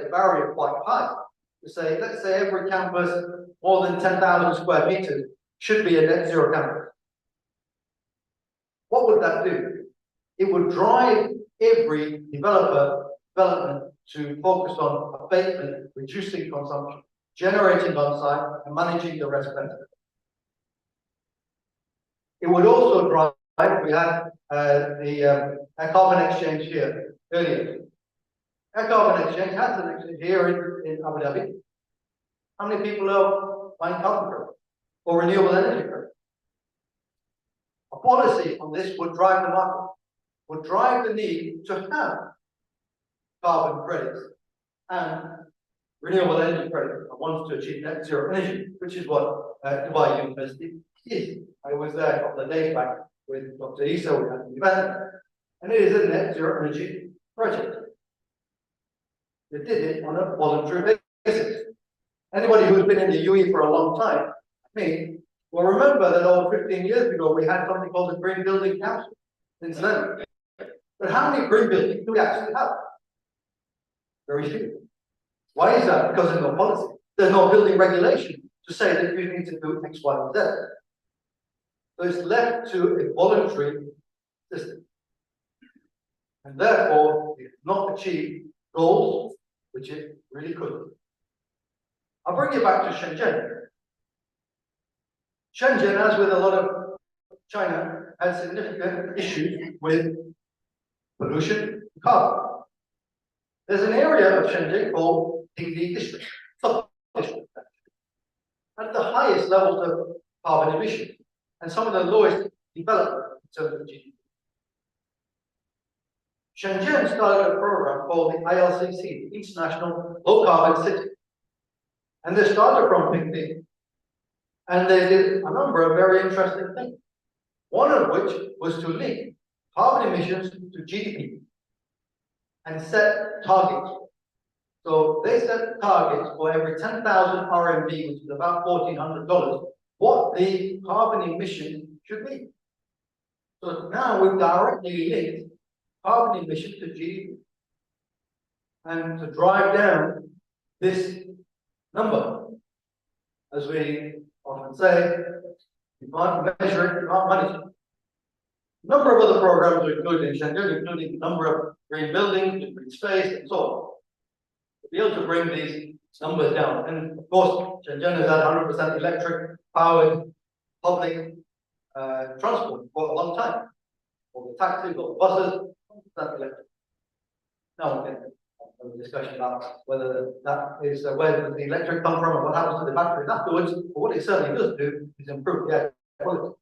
the barrier quite high. To say, let's say every campus more than 10,000 square meters should be a net zero campus. What would that do? It would drive every development to focus on abatement, reducing consumption, generating on-site, and managing the rest better. It would also drive, we had the carbon exchange here earlier. Air carbon exchange has an exchange here in Abu Dhabi. How many people are buying carbon credits or renewable energy credits? A policy on this would drive the market, would drive the need to have carbon credits and renewable energy credits and wants to achieve net zero energy, which is what Dubai University is. I was there a couple of days back with Dr. Issa, we had an event, and it is a net zero energy project. They did it on a voluntary basis. Anybody who's been in the UAE for a long time, will remember that over 15 years ago we had something called the Green Building Council in Zealand. But how many green buildings do we actually have? Very few. Why is that? Because there's no policy. There's no building regulation to say that you need to do X, Y, and Z. So it's left to a voluntary system. And therefore, it not achieve goals which it really could. I'll bring you back to Shenzhen. Shenzhen, as with a lot of China, has significant issues with pollution and carbon. There's an area of Shenzhen called Dingli District, sub-district, at the highest levels of carbon emission and some of the lowest development in terms of GDP. Shenzhen started a program called the ILCC, International Low Carbon City. And they started from Dingli, and they did a number of very interesting things. One of which was to link carbon emissions to GDP and set targets. So they set targets for every 10,000 RMB, which is about $1,400, what the carbon emission should be. So now we've directly linked carbon emissions to GDP. And to drive down this number, as we often say, you can't measure it, you can't manage it. A number of other programs are included in Shenzhen, including a number of green buildings, green space, and so on. To be able to bring these numbers down. And of course, Shenzhen has had 100% electric powered public transport for a long time. All the taxis, all the buses, 100% electric. Now we can have a discussion about whether that is where does the electric come from and what happens to the batteries afterwards. But what it certainly does do is improve the air quality.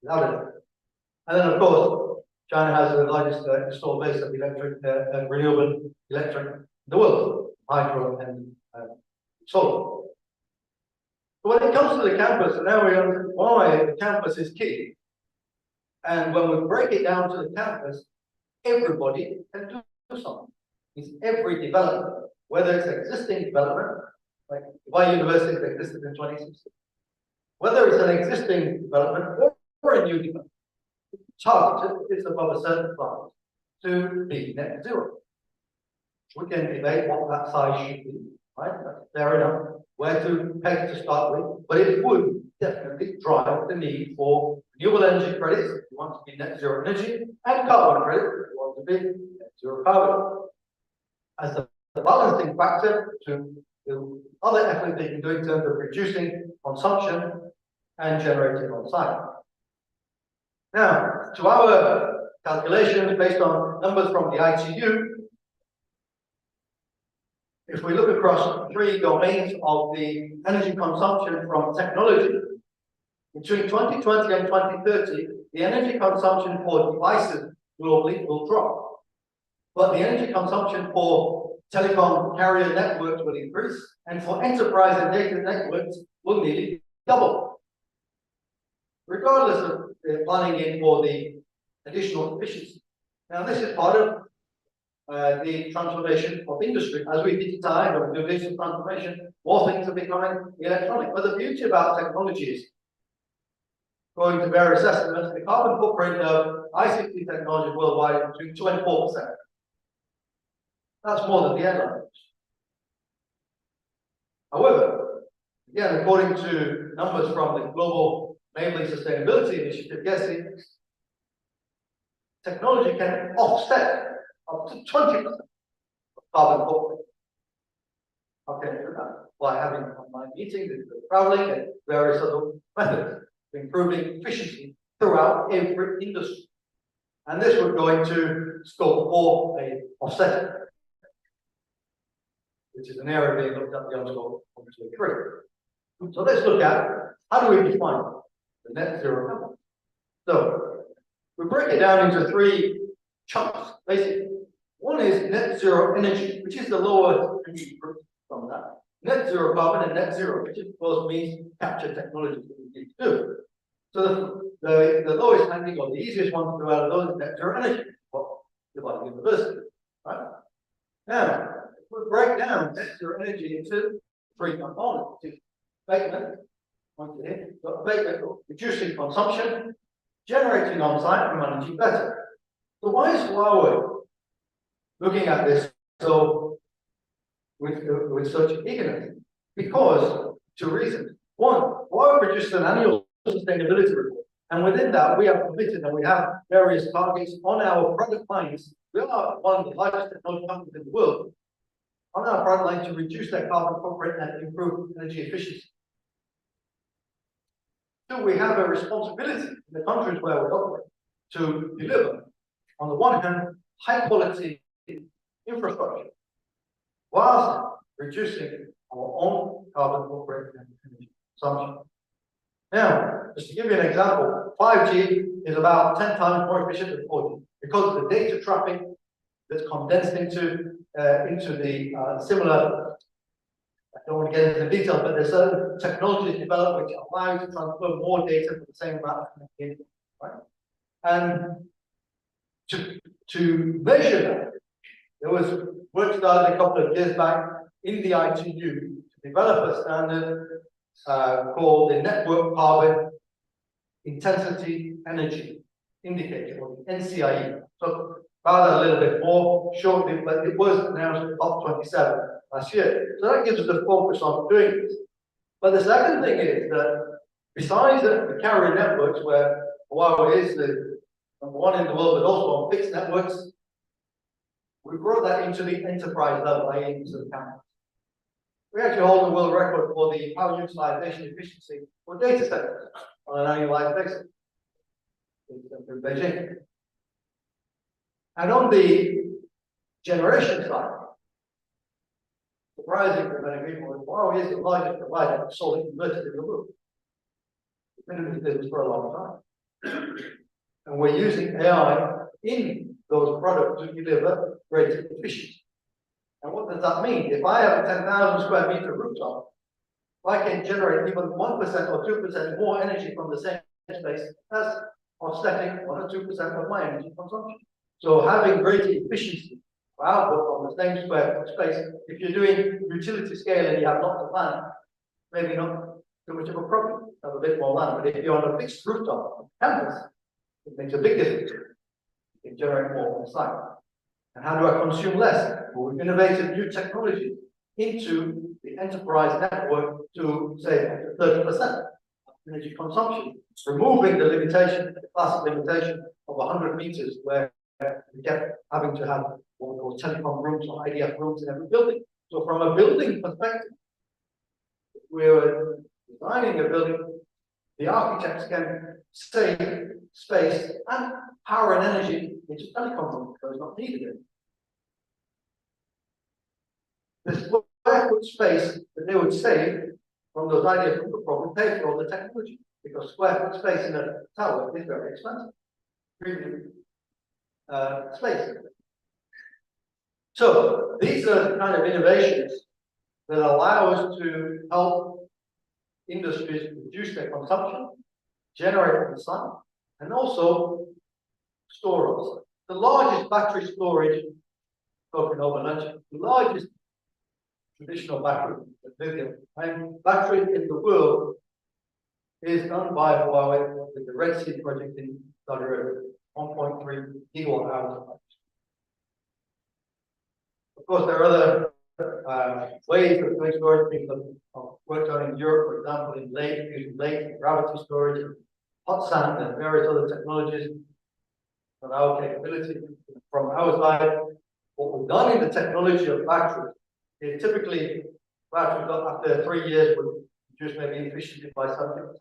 Without it. And then, of course, China has the largest installed base of electric, renewable electric in the world, hydro and solar. But when it comes to the campus, now we understand why the campus is key. And when we break it down to the campus, everybody can do something. It's every development, whether it's existing development, like Dubai University has existed in 2016, whether it's an existing development or a new development, targeted is above a certain size to be net zero. We can debate what that size should be, right? That's fair enough. Where to peg to start with, but it would definitely drive the need for renewable energy credits if you want to be net zero energy, and carbon credits if you want to be net zero carbon. As the balancing factor to the other efforts they can do in terms of reducing consumption and generating on site. Now, to our calculations based on numbers from the ITU, if we look across three domains of the energy consumption from technology, between 2020 and 2030, the energy consumption for devices globally will drop. But the energy consumption for telecom carrier networks will increase, and for enterprise and data networks will nearly double. Regardless of planning in for the additional efficiency. Now, this is part of the transformation of industry. As we digitize or do digital transformation, more things are becoming electronic. But the beauty about technology is, going to various estimates, the carbon footprint of ICT technology worldwide is between 2 and 4%. That's more than the airline. However, again, according to numbers from the Global Enabling Sustainability Initiative, yes, technology can offset up to 20% of carbon footprint. Okay, by having online meetings, traveling, and various other methods, improving efficiency throughout every industry. And this would go into scope 4, a offsetting, which is an area being looked at beyond scope 3. So let's look at how do we define the net zero carbon. So we break it down into 3 chunks, basically. One is net zero energy, which is the lower energy group from that. Net zero carbon and net zero, which of course means capture technology that we need to do. So the lowest hanging or the easiest one to do out of those is net zero energy, what like university, right? Now, we break down net zero energy into 3 components, which is abatement, reducing consumption, generating on-site, and managing better. So why is Huawei looking at this so with such eagerness? Because 2 reasons. One, Huawei produced an annual sustainability report, and within that we have committed and we have various targets on our product lines. We are one of the largest technology companies in the world on our product line to reduce their carbon footprint and improve energy efficiency. 2, we have a responsibility in the countries where we operate to deliver, on the one hand, high quality infrastructure, whilst reducing our own carbon footprint and energy consumption. Now, just to give you an example, 5G is about 10 times more efficient than 4G because of the data traffic that's condensed into the similar. I don't want to get into the details, but there's certain technologies developed which allow you to transfer more data for the same amount of data, right? And to measure that, there was work started a couple of years back in the ITU to develop a standard called the Network Carbon Intensity Energy Indicator, or the NCIE. So about that a little bit more shortly, but it was announced at COP27 last year. So that gives us the focus on doing this. But the second thing is that besides the carrier networks, where Huawei is the #1 in the world, but also on fixed networks, we brought that into the enterprise level, i.e. into the campus. We actually hold the world record for the power utilization efficiency for data centers on an annualized basis in Beijing. And on the generation side, surprising for many people, Huawei is the largest provider of solar inverters in the world. We've been in this business for a long time. And we're using AI in those products to deliver greater efficiency. And what does that mean? If I have a 10,000 square meter rooftop, I can generate even 1% or 2% more energy from the same space, that's offsetting 1 or 2% of my energy consumption. So having greater efficiency for output from the same square space, if you're doing utility scale and you have lots of land, maybe not too much of a problem, have a bit more land. But if you're on a fixed rooftop on campus, it makes a big difference. You can generate more on site. And how do I consume less? Well, we've innovated new technology into the enterprise network to say 30% energy consumption, removing the limitation, the classic limitation of 100 meters, where we kept having to have what we call telecom rooms or IDF rooms in every building. So from a building perspective, we were designing a building, the architects can save space and power and energy into telecom rooms, so it's not needed. The square foot space that they would save from those ideas would probably pay for all the technology, because square foot space in a tower is very expensive. Premium space. So these are the kind of innovations that allow us to help industries reduce their consumption, generate on site, and also store on site. The largest battery storage, talking over lunch, the largest traditional battery, lithium battery in the world is done by Huawei with the Red Sea project in Saudi Arabia, 1.3 gigawatt hours. Of course, there are other ways of doing storage. People have worked on in Europe, for example, in lake, using lake gravity storage, hot sand, and various other technologies. On our capability from our side, what we've done in the technology of batteries is typically batteries after 3 years would reduce maybe efficiency by 70%.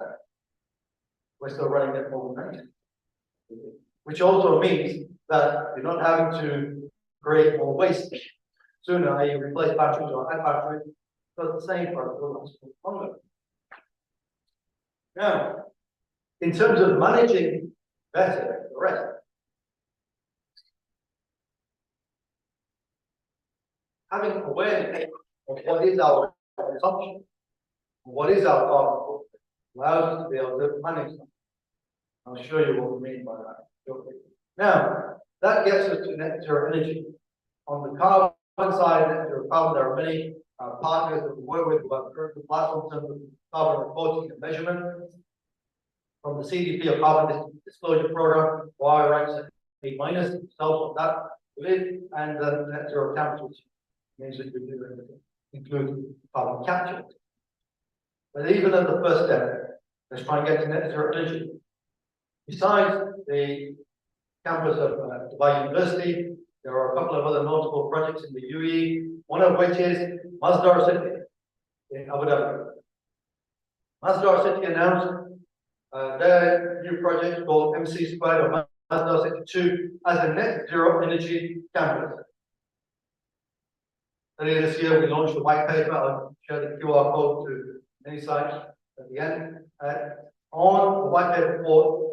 We're still running at overnight, which also means that you're not having to create more waste sooner, i.e. replace batteries or add batteries, so the same product will last longer. Now, in terms of managing better the rest, having awareness of what is our consumption, what is our carbon footprint, allows us to be able to manage them. I'll show you what we mean by that shortly. Now, that gets us to net zero energy. On the carbon side, net zero carbon, there are many partners that we work with who have current platforms in terms of carbon reporting and measurement. From the CDP or Carbon Disclosure Program, wire ranks A minus, self of that, and the net zero capital, which means that we do include carbon capture. But even at the first step, let's try and get to net zero energy. Besides the campus of Dubai University, there are a couple of other notable projects in the UAE, one of which is Masdar City in Abu Dhabi. Masdar City announced their new project called MC Squared or Masdar City 2 as a net zero energy campus. Earlier this year, we launched a white paper. I'll share the QR code to any sites at the end. On the white paper for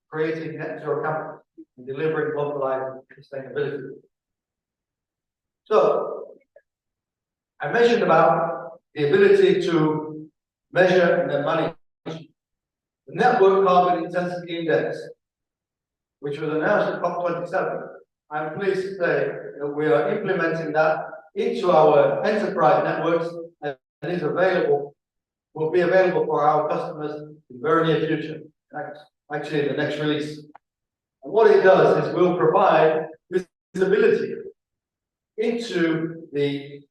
creating net zero campus and delivering localized sustainability. So, I mentioned about the ability to measure and then manage the Network Carbon Intensity Index, which was announced at COP27. I'm pleased to say that we are implementing that into our enterprise networks and is available, will be available for our customers in the very near future, actually in the next release. And what it does is we'll provide visibility into the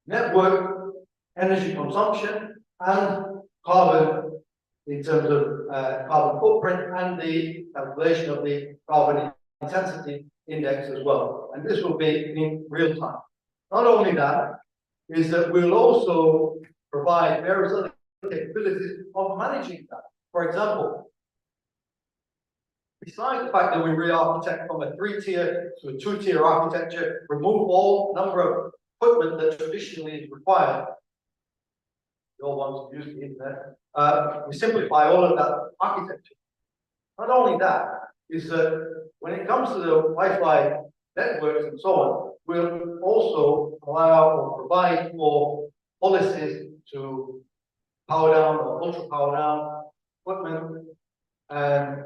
network energy consumption and carbon in terms of carbon footprint and the calculation of the carbon intensity index as well. And this will be in real time. Not only that, is that we'll also provide various other capabilities of managing that. For example, besides the fact that we re-architect from a 3-tier to a 2-tier architecture, remove all number of equipment that traditionally is required, you all want to use the internet, we simplify all of that architecture. Not only that, is that when it comes to the Wi-Fi networks and so on, we'll also allow or provide for policies to power down or ultra power down equipment, and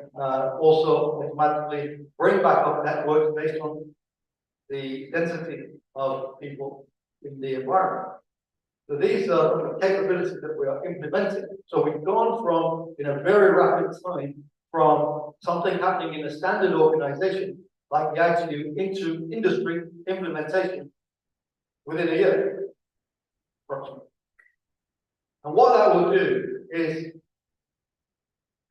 also automatically bring back up networks based on the density of people in the environment. So these are the capabilities that we are implementing. So we've gone from, in a very rapid time, from something happening in a standard organization like the ITU into industry implementation within a year, approximately. And what that will do is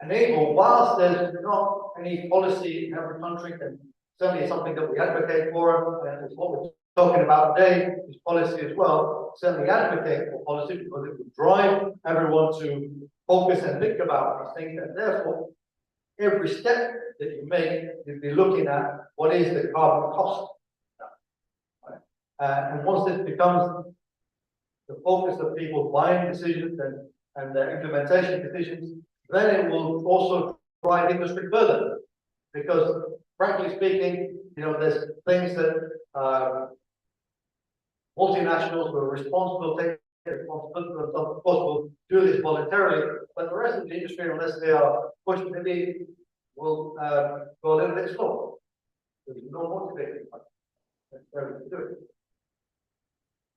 enable, whilst there's not any policy in every country, and certainly something that we advocate for, and it's what we're talking about today, is policy as well, certainly advocate for policy because it will drive everyone to focus and think about these things, and therefore, every step that you make, you'll be looking at what is the carbon cost. And once this becomes the focus of people's buying decisions and their implementation decisions, then it will also drive industry further. Because frankly speaking, you know, there's things that multinationals who are responsible, take responsibility for themselves, of course, will do this voluntarily, but the rest of the industry, unless they are pushed, maybe will go a little bit slow. There's no motivation necessarily to do it.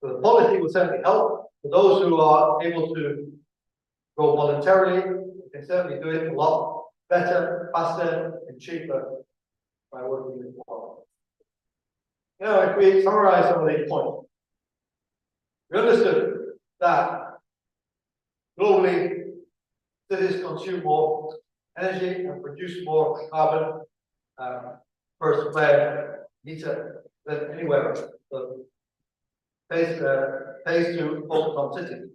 So the policy will certainly help. For those who are able to go voluntarily, they can certainly do it a lot better, faster, and cheaper by working with the policy. if we summarize some of these points, we understood that globally cities consume more energy and produce more carbon per square meter than anywhere else. So pays to focus on cities.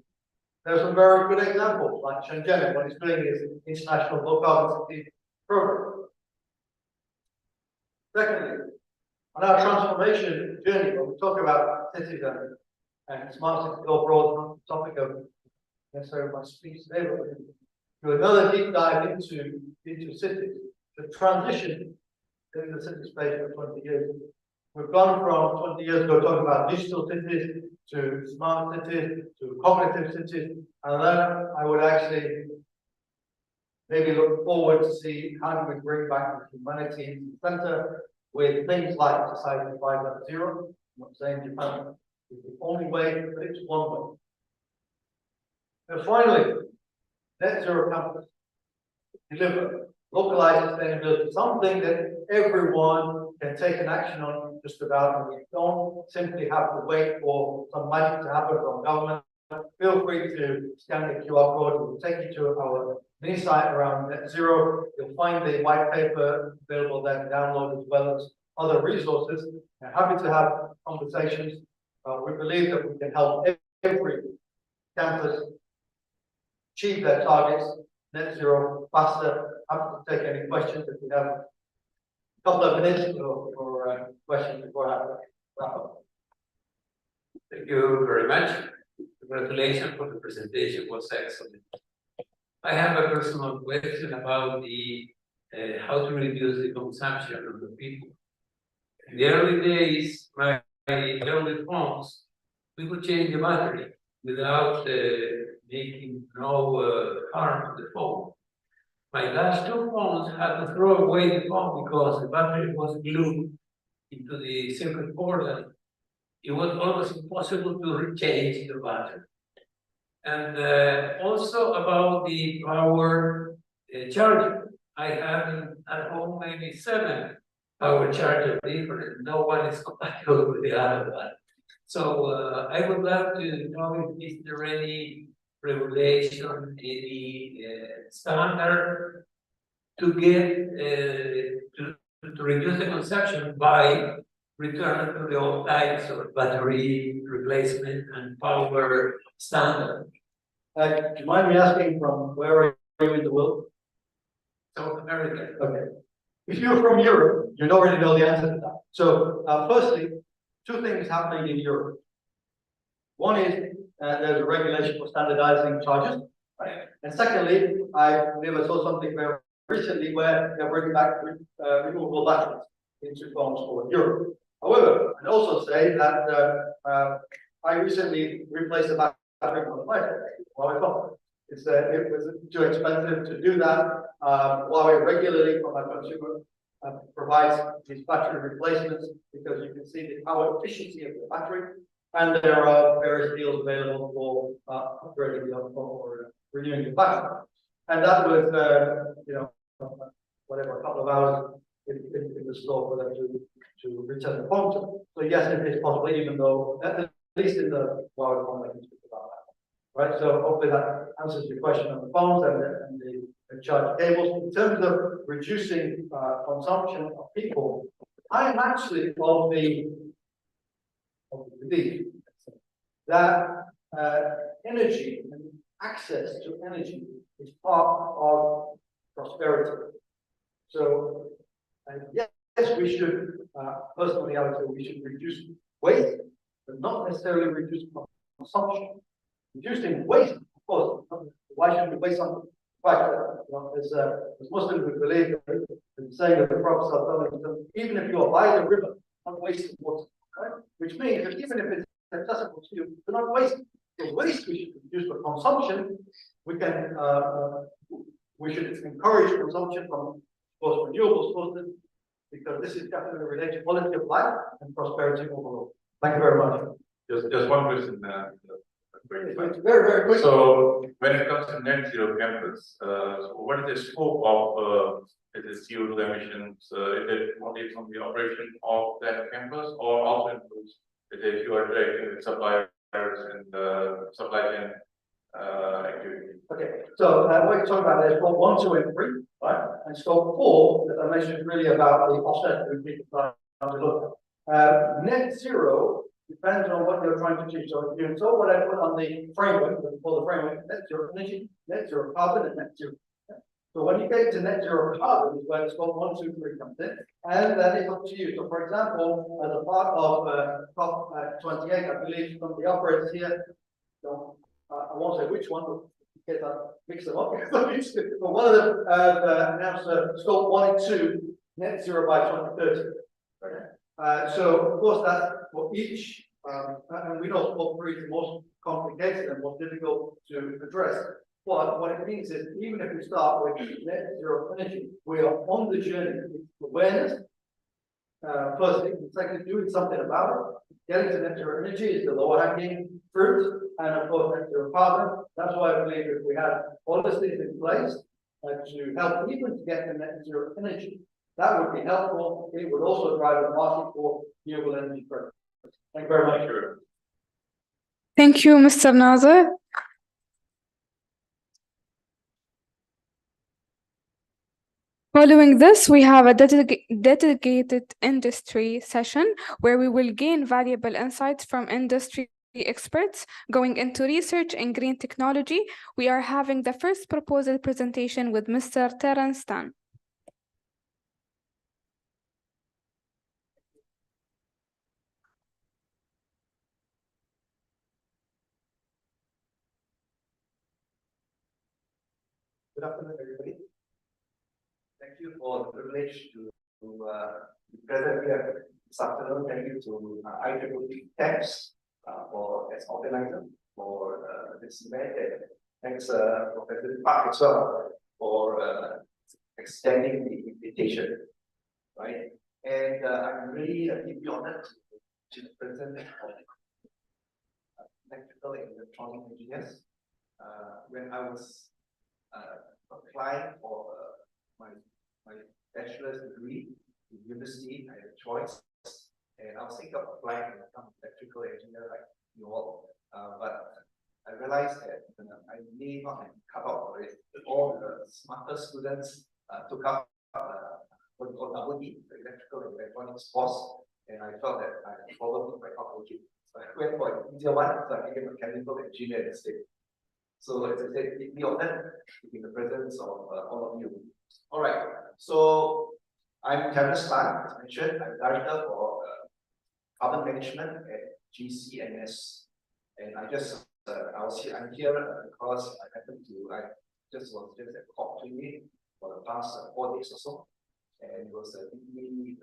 There are some very good examples, like Shenzhen, what it's doing is international low carbon city program. Secondly, on our transformation journey, when we talk about cities and smart cities overall, not the topic of necessarily my speech today, but do another deep dive into cities. The transition in the city space for 20 years. We've gone from 20 years ago talking about digital cities to smart cities to cognitive cities, and then I would actually maybe look forward to see how do we bring back the humanity into the center with things like Society 5.0. I'm not saying Japan is the only way, but it's one way. And finally, net zero campus. Deliver localized sustainability, something that everyone can take an action on just about, and we don't simply have to wait for some magic to happen from government. Feel free to scan the QR code. It will take you to our mini site around net zero. You'll find the white paper available there to download, as well as other resources. I'm happy to have conversations. We believe that we can help every campus achieve their targets net zero faster. Happy to take any questions if we have a couple of minutes for questions before I wrap up. Thank you very much. Congratulations for the presentation, it was excellent. I have a personal question about the how to reduce the consumption of the people. In the early days, my early phones, we could change the battery without making no harm to the phone. My last two phones had to throw away the phone because the battery was glued into the circuit board, and it was almost impossible to change the battery. And also about the power charger. I have at home maybe 7 power chargers different. No one is compatible with the other one. So I would love to know if is there any regulation, any standard to get to reduce the consumption by returning to the old types of battery replacement and power standard. Do you mind me asking from where are you in the world? South America. Okay. If you're from Europe, you already know the answer to that. So, firstly, 2 things happening in Europe. One is there's a regulation for standardizing charges, right? And secondly, I believe I saw something very recently where they're bringing back renewable batteries into phones for Europe. However, I'd also say that I recently replaced the battery on my phone. It was too expensive to do that. Huawei regularly from our consumer provides these battery replacements because you can see the power efficiency of the battery, and there are various deals available for upgrading the or renewing the battery. And that was, whatever, a couple of hours in the store for them to return the phone to. So yes, it is possible, even though at least in the Huawei phone, I can speak about that. Right, so hopefully that answers your question on the phones and the charge cables. In terms of reducing consumption of people, I am actually of the belief that energy and access to energy is part of prosperity. So yes, we should, personally, I would say we should reduce waste, but not necessarily reduce consumption. Reducing waste, of course, why should we waste something? In fact, as Muslims, we believe that the saying of the Prophet, even if you are by the river, not wasting water, right? Which means that even if it's accessible to you, do not waste. The waste we should reduce for consumption. We should encourage consumption from, of course, renewable sources, because this is definitely related to quality of life and prosperity overall. Thank you very much. Just one question. Very, very quick. So when it comes to net zero campus, so what is the scope of Is it CO2 emissions? Is it only from the operation of that campus, or also includes if you are directing with suppliers and supply chain activity? Okay, so what you're talking about is scope 1, 2, and 3, right? And scope 4, that I mentioned, is really about the offset that we need to look at. Net zero depends on what you're trying to achieve. So if you saw what I put on the framework, what we call the framework, net zero energy, net zero carbon, and net zero. So when you get to net zero carbon is where scope 1, 2, 3 comes in, and then it's up to you. So for example, as a part of COP28, I believe from the operators here, so, I won't say which one, but because I mix them up. But one of them announced scope 1 and 2 net zero by 2030. Okay. So of course that's for each, and we know scope 3 is the most complicated and most difficult to address. But what it means is, even if we start with net zero energy, we are on the journey with awareness. Firstly, and secondly, doing something about it. Getting to net zero energy is the lower hanging fruit, and of course, net zero carbon. That's why I believe if we had policies in place to help even to get to net zero energy, that would be helpful. It would also drive the market for renewable energy projects. Thank you very much. Thank you, Mr. Nazar. Following this, we have a dedicated industry session where we will gain valuable insights from industry experts going into research in green technology. We are having the first proposal presentation with Mr. Terence Tan. Good afternoon, everybody. Thank you for the privilege to be present here this afternoon. Thank you to IEEE TAPS for as organizer for this event. And thanks Professor Park as well for extending the invitation. Right, and I'm really deeply honored to present electrical and electronic engineers. When I was applying for my bachelor's degree in university, I had a choice, and I was thinking of applying to become an electrical engineer like you all, but I realized that I may not have cut out for it. All the smarter students took up what we call EE, the electrical and electronics course, and I felt that I probably might not make it. So I went for an easier one, so I became a chemical engineer instead. So as I said, deeply honored to be in the presence of all of you. All right, so I'm Terence Tan, as mentioned. I'm director for carbon management at GCNS, and I'm here because I happened to was just at COP28 for the past 4 days or so, and it was a really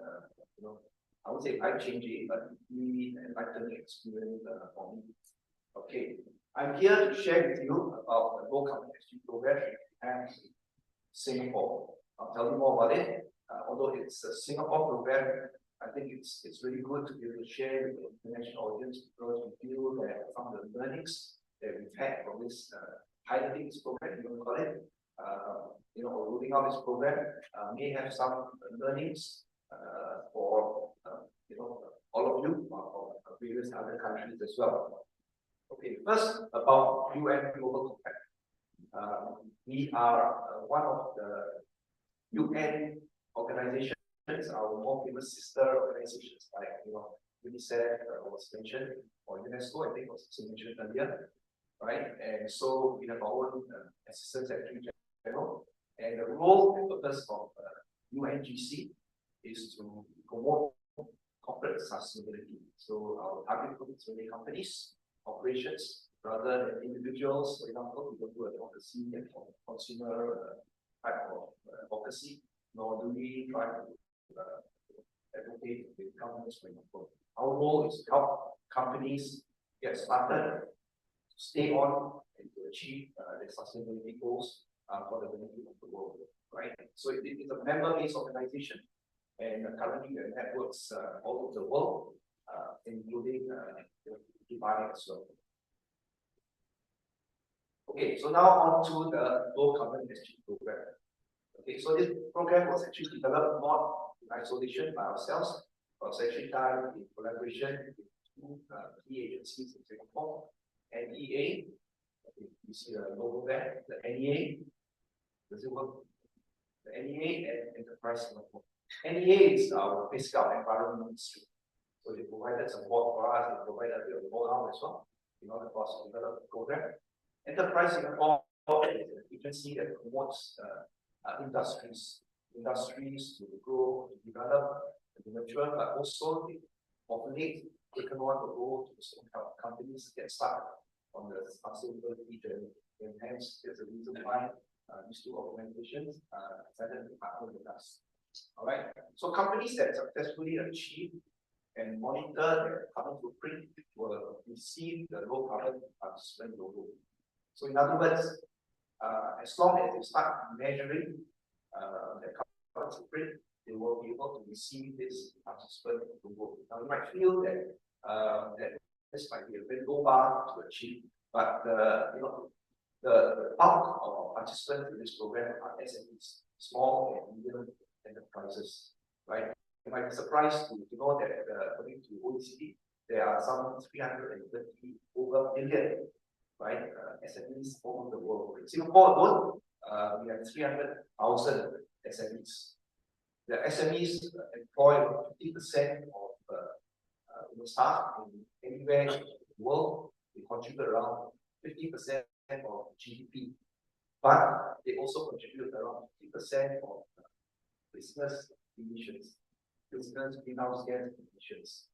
I would say life-changing, but really enlightening experience for me. Okay. I'm here to share with you about the low carbon exchange program and Singapore. I'll tell you more about it. Although it's a Singapore program, I think it's really good to be able to share with the international audience, because we feel that some of the learnings that we've had from this piloting this program, you want to call it, or rolling out this program, may have some learnings for all of you or various other countries as well. Okay, first about UN Global Compact. We are one of the UN organizations, our more famous sister organizations like UNICEF was mentioned, or UNESCO, I think was mentioned earlier, right? And so we have our own Assistant Secretary General, and the role and purpose of UNGC is to promote corporate sustainability. So our target group is really companies, operations, rather than individuals. For example, we don't do advocacy and consumer type of advocacy, nor do we try to advocate with governments, for example. Our role is to help companies get started, stay on, and to achieve their sustainability goals for the benefit of the world, right? So it is a member-based organization, and currently we have networks all over the world, including Dubai as well. Okay, so now on to the low carbon exchange program. Okay, so this program was actually developed not in isolation by ourselves, but was actually done in collaboration with two key agencies in Singapore, NEA, okay, you see the logo there, the NEA, does it work? The NEA and Enterprise Singapore. NEA is our fiscal environment ministry. So they provided support for us, they provided the know-how as well, in order for us to develop the program. Enterprise Singapore is an agency that promotes industries to grow, to develop, to mature, but also populate, taken on the road to some companies get started on the sustainability journey. And hence, there's a reason why these two organizations decided to partner with us. All right. So companies that successfully achieve and monitor their carbon footprint will receive the low carbon participant logo. So in other words, as long as they start measuring their carbon footprint, they will be able to receive this participant logo. Now you might feel that that this might be a very low bar to achieve, but the bulk of participants in this program are SMEs, small and medium enterprises, right? You might be surprised to know that according to OECD, there are some 330 over million, right, SMEs all over the world. In Singapore alone, we have 300,000 SMEs. The SMEs employ 50% of staff in anywhere in the world. They contribute around 50% of GDP, but they also contribute around 50% of business emissions, business greenhouse gas emissions,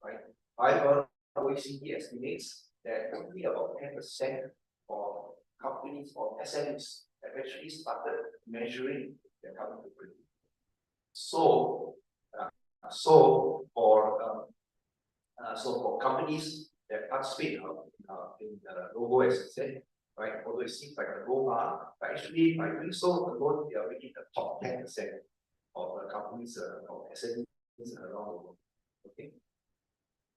right? However, OECD estimates that only about 10% of companies or SMEs have actually started measuring their carbon footprint. So for companies that participate in the logo, as I said, right, although it seems like a low bar, but actually by doing so alone, they are making the top 10% of companies or SMEs around the world. Okay,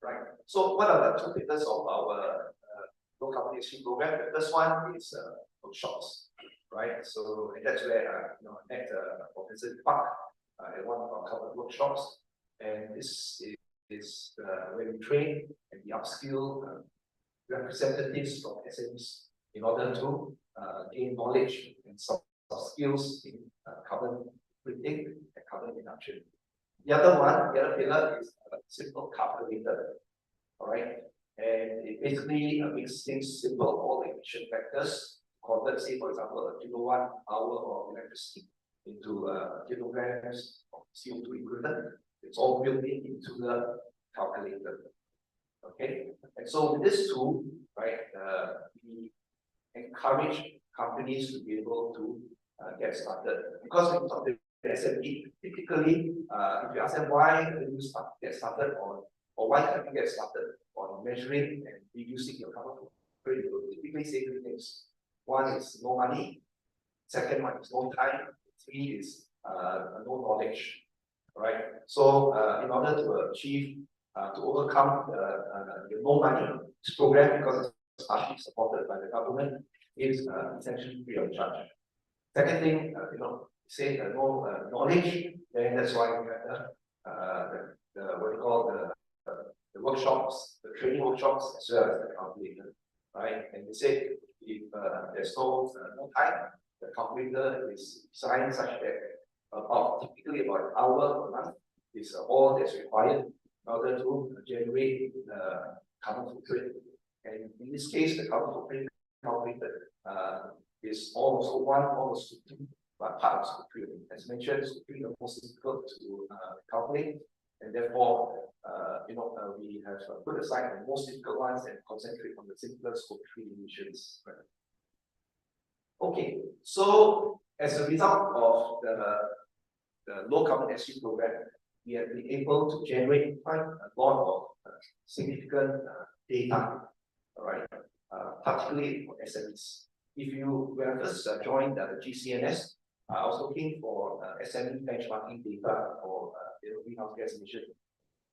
right. So what are the two pillars of our low carbon exchange program? The first one is workshops, right? So and that's where I met Professor Park at one of our covered workshops, and this is where we train and we upskill representatives from SMEs in order to gain knowledge and soft skills in carbon printing and carbon reduction. The other pillar is a simple calculator, all right? And it basically makes things simple, all the emission factors, convert, say, for example, a kilowatt hour of electricity into kilograms of CO2 equivalent. It's all built into the calculator. Okay, and so with this tool, right, we encourage companies to be able to get started. Because when you talk to the SME, typically, if you ask them why do you get started on, or why can't you get started on measuring and reducing your carbon footprint, they will typically say two things. One is no money, second one is no time, three is no knowledge. Right. So in order to achieve, to overcome the no money, this program, because it's partially supported by the government, is essentially free of charge. Second thing, say no knowledge, then that's why we have the what we call the workshops, the training workshops, as well as the calculator, right? And they say if there's no time, the calculator is designed such that typically about an hour per month is all that's required in order to generate the carbon footprint. And in this case, the carbon footprint calculator is almost two, but part of scope 3. As mentioned, scope 3 is most difficult to calculate, and therefore, we have put aside the most difficult ones and concentrate on the simpler scope 3 emissions. Right. Okay, so as a result of the low carbon exchange program, we have been able to generate quite a lot of significant data, all right, particularly for SMEs. When I first joined the GCNS, I was looking for SME benchmarking data for greenhouse gas emission.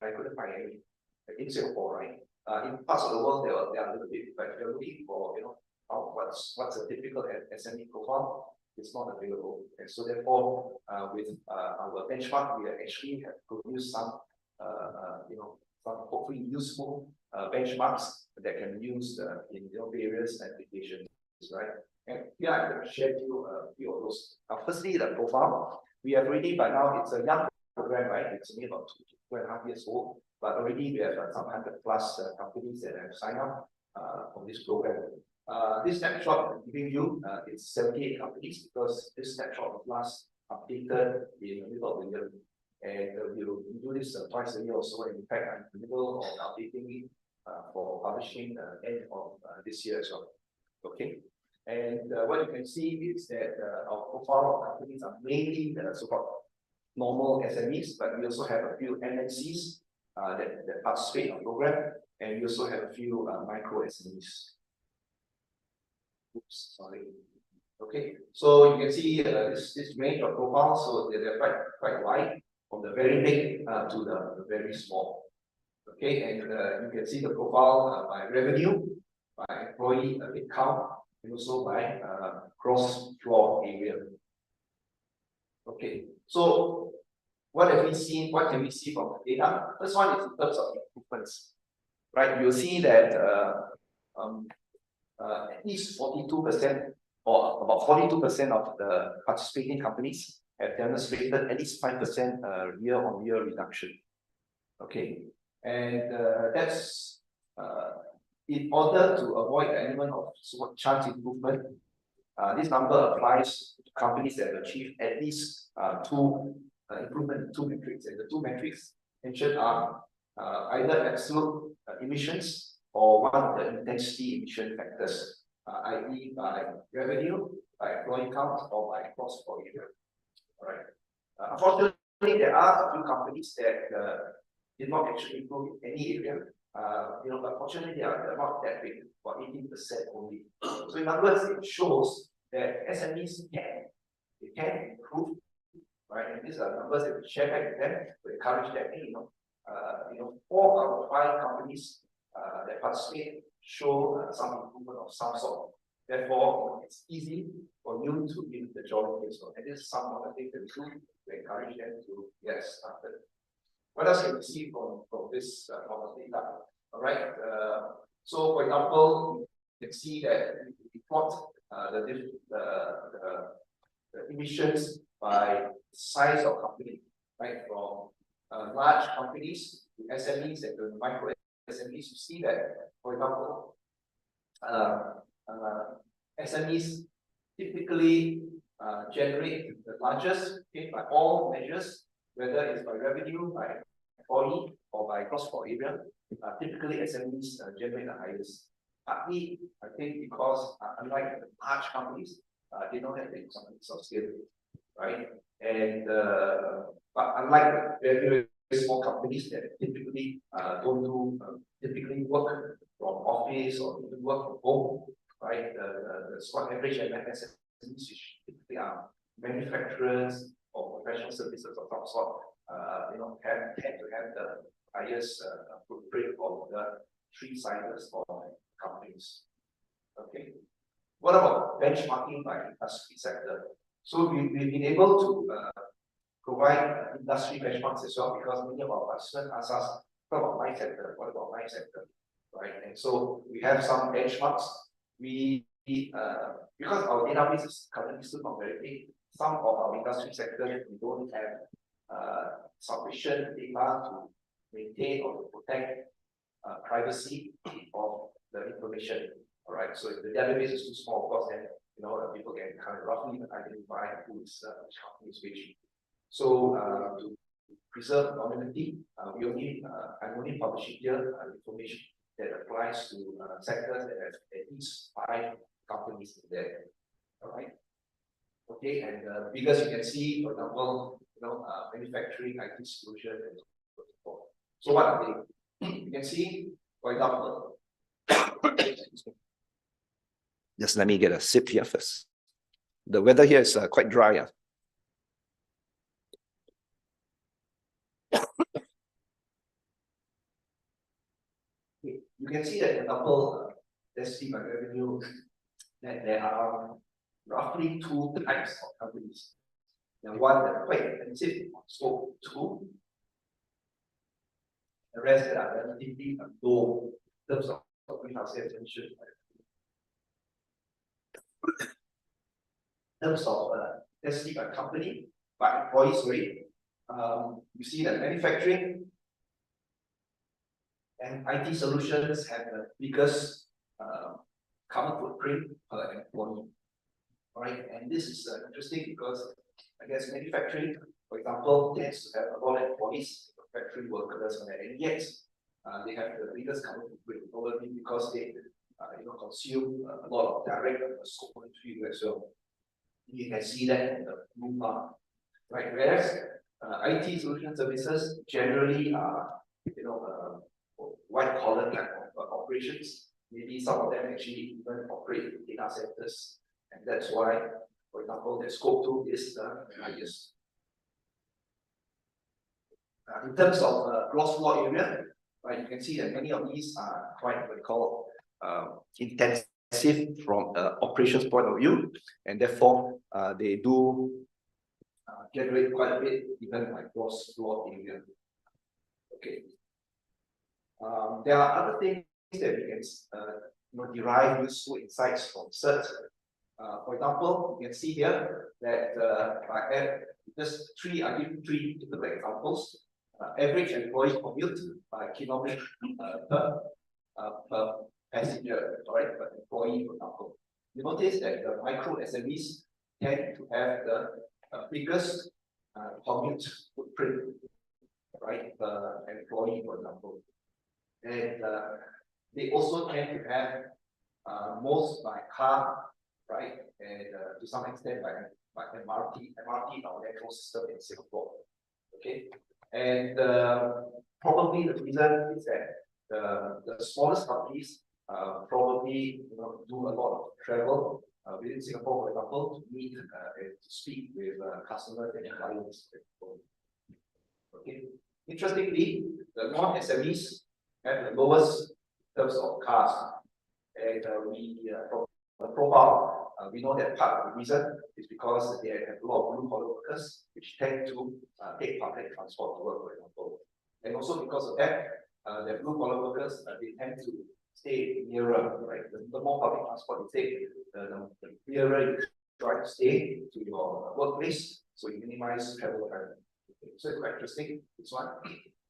I couldn't find any in Singapore, right? In parts of the world, they are a little bit, but if you're looking for what's a typical SME profile, it's not available. And so therefore, with our benchmark, we actually have produced some, some hopefully useful benchmarks that can be used in various applications, right? And here I'm going to share with you a few of those. Firstly, the profile. We have already, by now, it's a young program, right? It's only about 2.5 years old, but already we have some 100+ companies that have signed up for this program. This snapshot I'm giving you, it's 78 companies because this snapshot was last updated in the middle of the year. And we'll do this twice a year or so. And in fact, I'm in the middle of updating it for publishing end of this year as well. Okay. And what you can see is that our profile of companies are mainly so-called normal SMEs, but we also have a few MNCs that participate in the program, and we also have a few micro SMEs. Oops, sorry. Okay, so you can see this range of profiles, so they're quite wide, from the very big to the very small. Okay, and you can see the profile by revenue, by employee headcount, and also by gross floor area. Okay, so what have we seen? What can we see from the data? First one is in terms of improvements, right? You'll see that at least 42% or about 42% of the participating companies have demonstrated at least 5% year-on-year reduction. Okay, and that's in order to avoid the element of so-called chance improvement. This number applies to companies that achieve at least two improvement in two metrics, and the two metrics mentioned are either absolute emissions or one of the intensity emission factors, i.e. by revenue, by employee count, or by cost per area. All right. Unfortunately, there are a few companies that did not actually improve in any area. But fortunately, they are not that big, about 18% only. So in other words, it shows that SMEs can improve, right? And these are numbers that we share back with them to encourage them. 4 out of 5 companies that participate show some improvement of some sort. Therefore, it's easy for you to give the job case. And this is some of the things that we do to encourage them to get started. What else can we see from this data? All right. So, for example, you can see that we plot the emissions by size of company, right? From large companies to SMEs and to micro SMEs. You see that, for example, SMEs typically generate the largest, okay, by all measures, whether it's by revenue, by employee, or by cost per area. Typically, SMEs generate the highest. Partly, I think, because unlike the large companies, they don't have the economies of scale, right? And but unlike the very small companies that typically typically work from office or even work from home, right? The squad average MSMEs, which typically are manufacturers or professional services of some sort, tend to have the highest footprint of the 3 sizes of companies. Okay. What about benchmarking by industry sector? So we've been able to provide industry benchmarks as well, because many of our participants ask us, what about my sector? What about my sector? Right. And so we have some benchmarks. Because our database is currently still not very big, some of our industry sectors we don't have sufficient data to maintain or to protect privacy of the information. All right. So if the database is too small, of course, then people can kind of roughly identify who is which company is which. So to preserve anonymity, I'm only publishing here information that applies to sectors that have at least 5 companies in there. All right. Okay, and because you can see, for example, manufacturing, IT solution, and so forth. So what are they? You can see, for example. Just let me get a sip here first. The weather here is quite dry. You can see that, for example, let's see by revenue, that there are roughly 2 types of companies. And one that are quite intensive on scope 2, the rest that are relatively low in terms of greenhouse gas emissions. In terms of let's see a company by employees rate, you see that manufacturing and IT solutions have the biggest carbon footprint per employee. Right, and this is interesting because I guess manufacturing, for example, tends to have a lot of employees, factory workers, and yet they have the biggest carbon footprint, probably because they consume a lot of direct scope 1 fuel as well. You can see that in the blue bar, right? Whereas IT solution services generally are white collar type of operations. Maybe some of them actually even operate data centers. And that's why, for example, the scope 2 is the highest. In terms of gross floor area, right, you can see that many of these are quite what we call intensive from an operations point of view, and therefore they do generate quite a bit, even like gross floor area. Okay. There are other things that we can derive useful insights from search. For example, you can see here that I have just I'll give 3 typical examples. Average employee commute by kilometer per passenger, right, per employee, for example. You notice that the micro SMEs tend to have the biggest commute footprint, right, per employee, for example. And they also tend to have most by car, right, and to some extent by MRT or metro system in Singapore. Okay, and probably the reason is that the smallest companies probably do a lot of travel within Singapore, for example, to meet and to speak with customers and clients. Okay, interestingly, the non-SMEs have the lowest in terms of cars, and from the profile, we know that part of the reason is because they have a lot of blue collar workers which tend to take public transport to work, for example. And also because of that, the blue collar workers they tend to stay nearer, right? The more public transport you take, the nearer you try to stay to your workplace, so you minimize travel time. Okay, so it's quite interesting, this one.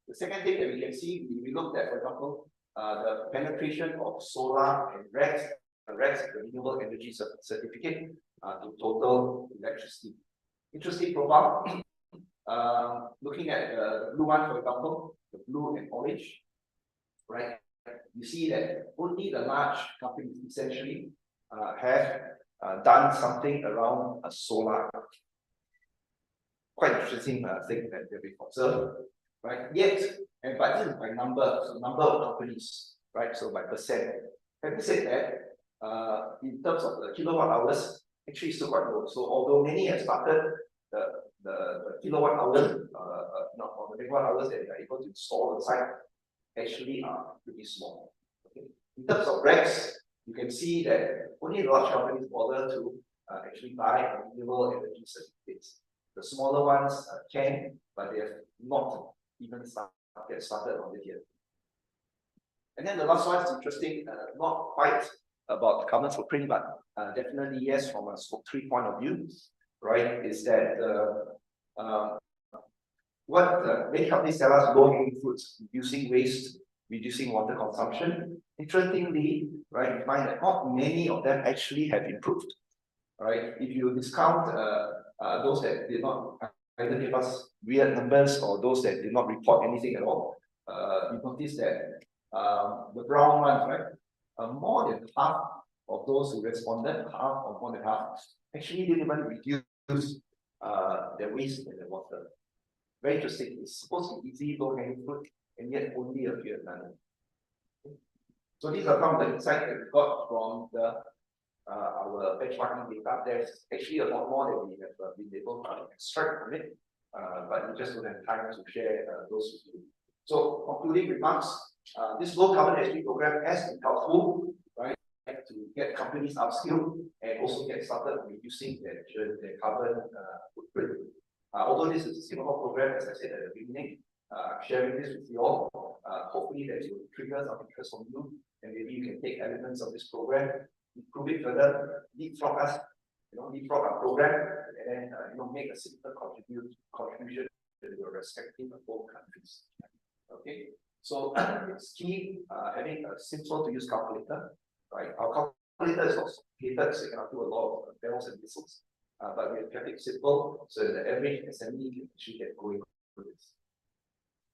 The second thing that we can see, we looked at, for example, the penetration of solar and RECs, the renewable energy certificate, to total electricity. Interesting profile. Looking at the blue one, for example, the blue and orange, right? You see that only the large companies essentially have done something around a solar. Quite interesting thing that we've observed, right? Yet, but this is by number, so number of companies, right? So by percent. Having said that, in terms of the kilowatt hours, actually still quite low. So although many have started the kilowatt hours, or the megawatt hours that they are able to install on site, actually are pretty small. Okay. In terms of RECs, you can see that only large companies bother to actually buy renewable energy certificates. The smaller ones can, but they have not even get started on it yet. And then the last one is interesting, not quite about carbon footprint, but definitely yes, from a scope 3 point of view, right? Is that what many companies tell us: low-hanging fruits, reducing waste, reducing water consumption. Interestingly, right, you find that not many of them actually have improved. Right? If you discount those that did not either give us weird numbers or those that did not report anything at all, you notice that the brown ones, right, more than half of those who responded, half or more than half, actually didn't even reduce their waste and their water. Very interesting. It's supposed to be easy, low-hanging fruit, and yet only a few have done it. So these are some of the insights that we got from our benchmarking data. There's actually a lot more that we have been able to extract from it, but we just don't have time to share those with you. So concluding remarks, this low carbon energy program has been helpful, right, to get companies upskilled and also get started reducing their carbon footprint. Although this is a Singapore program, as I said at the beginning, I'm sharing this with you all. Hopefully that will trigger some interest from you, and maybe you can take elements of this program, improve it further, leapfrog us, leapfrog our program, and then make a significant contribution to your respective home countries. Okay, so it's key having a simple to use calculator, right? Our calculator is not complicated, so you cannot do a lot of bells and whistles, but we have kept it simple so that the average SME can actually get going with this.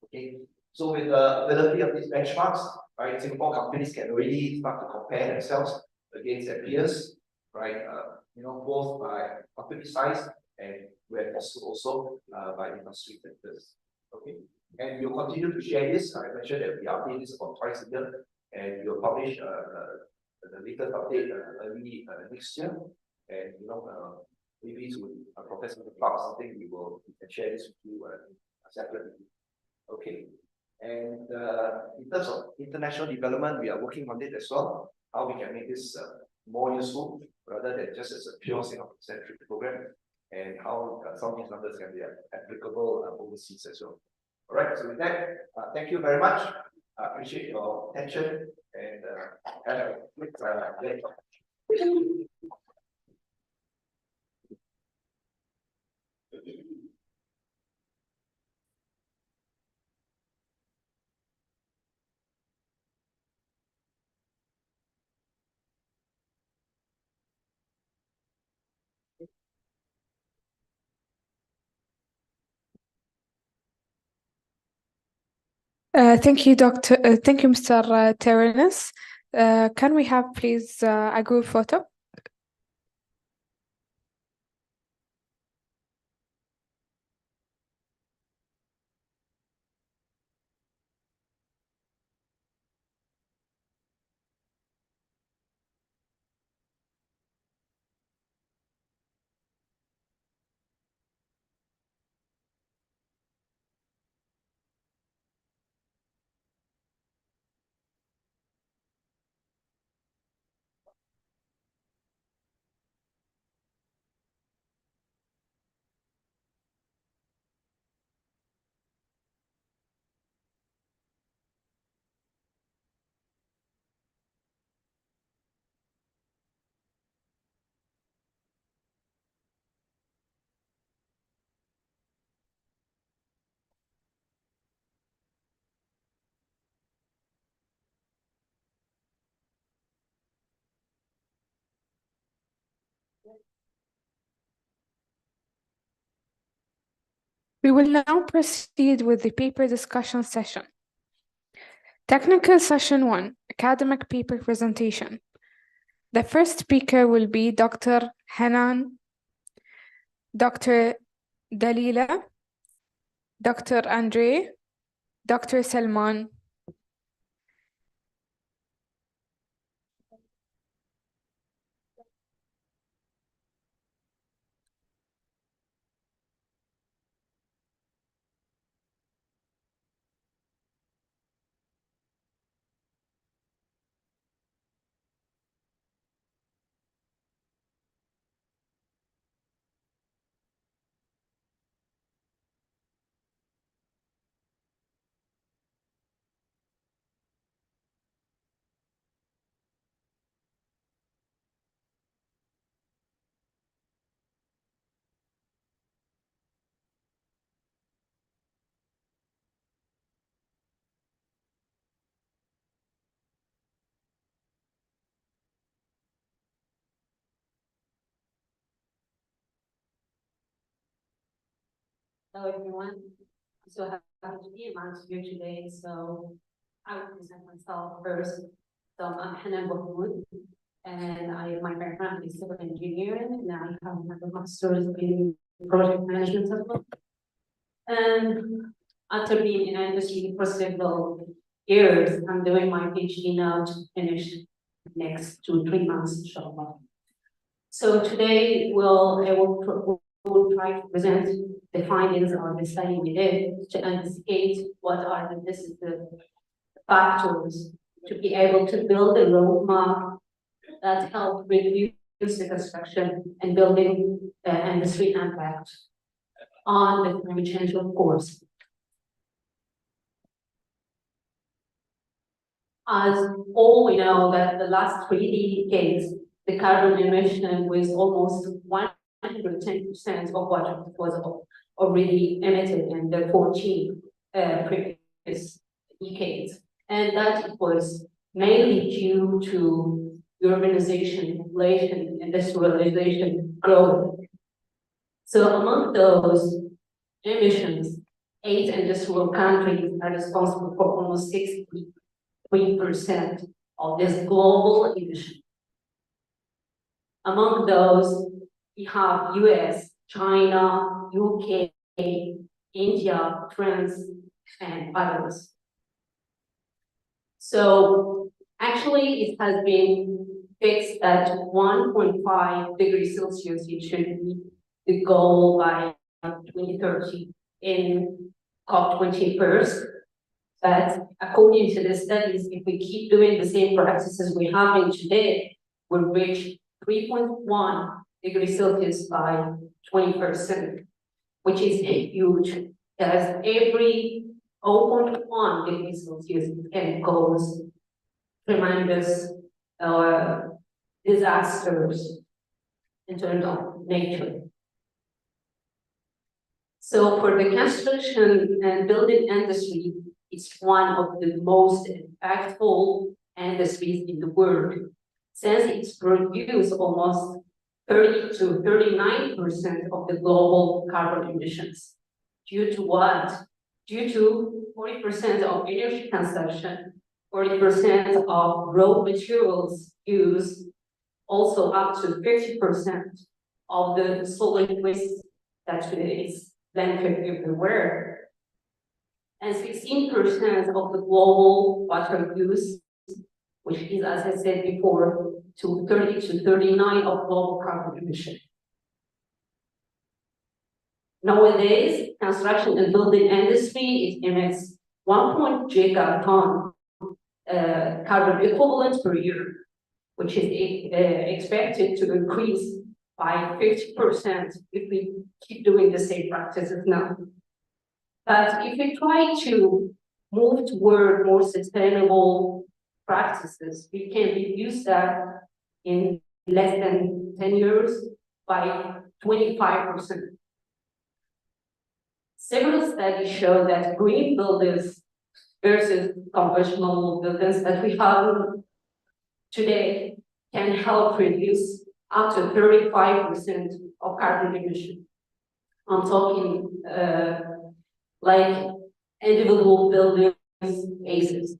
Okay, so with the ability of these benchmarks, right, Singapore companies can already start to compare themselves against their peers, right? Both by company size and where possible also by industry sectors. Okay, and we'll continue to share this. I mentioned that we update this about twice a year, and we'll publish the latest update early next year. And maybe to Professor Clark, something we can share this with you separately. Okay, and in terms of international development, we are working on it as well. How we can make this more useful rather than just as a pure Singapore-centric program, and how some of these numbers can be applicable overseas as well. All right, so with that, thank you very much. I appreciate your attention, and have a quick day. Thank you, Dr. Thank you, Mr. Terenas. Can we have, please, a group photo? We will now proceed with the paper discussion session. Technical session 1, academic paper presentation. The first speaker will be Dr. Hanan, Dr. Dalila, Dr. Andre, Dr. Salman. Hello, everyone. I'm so happy to be amongst you today. So I will present myself first. So I'm Hanan Bahmoud, and my background is civil engineering, and I have a master's in project management as well. And after being in industry for several years, I'm doing my PhD now to finish next 2 to 3 months, inshallah. So today I will try to present the findings of the study we did to investigate what are the factors to be able to build a roadmap that help reduce the construction and building industry impact on the climate change, of course. As all we know that the last 3 decades, the carbon emission was almost 110% of what was already emitted in the 14 previous decades. And that it was mainly due to urbanization, population, industrialization growth. So among those emissions, 8 industrial countries are responsible for almost 63% of this global emission. Among those, we have US, China, UK, India, France, and others. So actually, it has been fixed at 1.5 degrees Celsius. It should be the goal by 2030 in COP21. But according to the studies, if we keep doing the same practices we're having today, we'll reach 3.1 degrees Celsius by 20%, which is huge, because every 0.1 degrees Celsius can cause tremendous disasters in terms of nature. So for the construction and building industry, it's one of the most impactful industries in the world, since it's produced almost 30 to 39% of the global carbon emissions. Due to what? Due to 40% of energy consumption, 40% of raw materials used, also up to 50% of the solid waste that is landfilled everywhere. And 16% of the global water use, which is, as I said before, to 30 to 39 of global carbon emission. Nowadays, construction and building industry emits 1 gigaton carbon equivalent per year, which is expected to increase by 50% if we keep doing the same practices now. But if we try to move toward more sustainable practices, we can reduce that in less than 10 years by 25%. Several studies show that green buildings versus conventional buildings that we have today can help reduce up to 35% of carbon emission. I'm talking like individual buildings basis.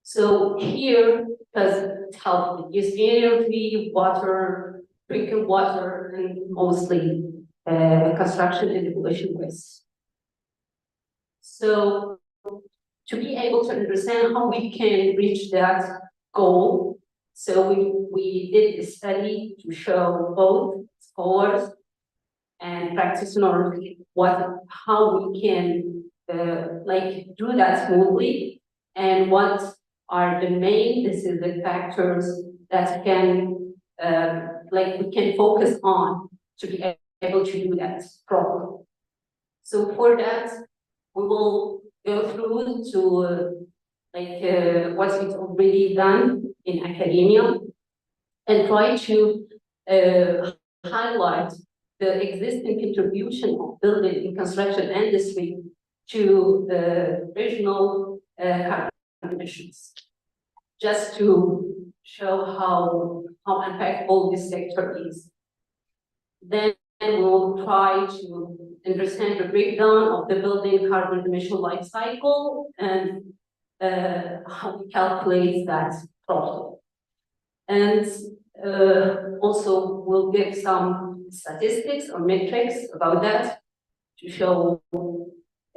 So here, because it helps reduce energy, water, drinking water, and mostly construction and pollution waste. So to be able to understand how we can reach that goal, so we did a study to show both scholars and practitioners how we can do that smoothly, and what are the main decisive factors that can we can focus on to be able to do that properly. So for that, we will go through to what is already done in academia and try to highlight the existing contribution of building and construction industry to the regional carbon emissions, just to show how impactful this sector is. Then we will try to understand the breakdown of the building carbon emission life cycle and how we calculate that properly. And also we'll give some statistics or metrics about that to show the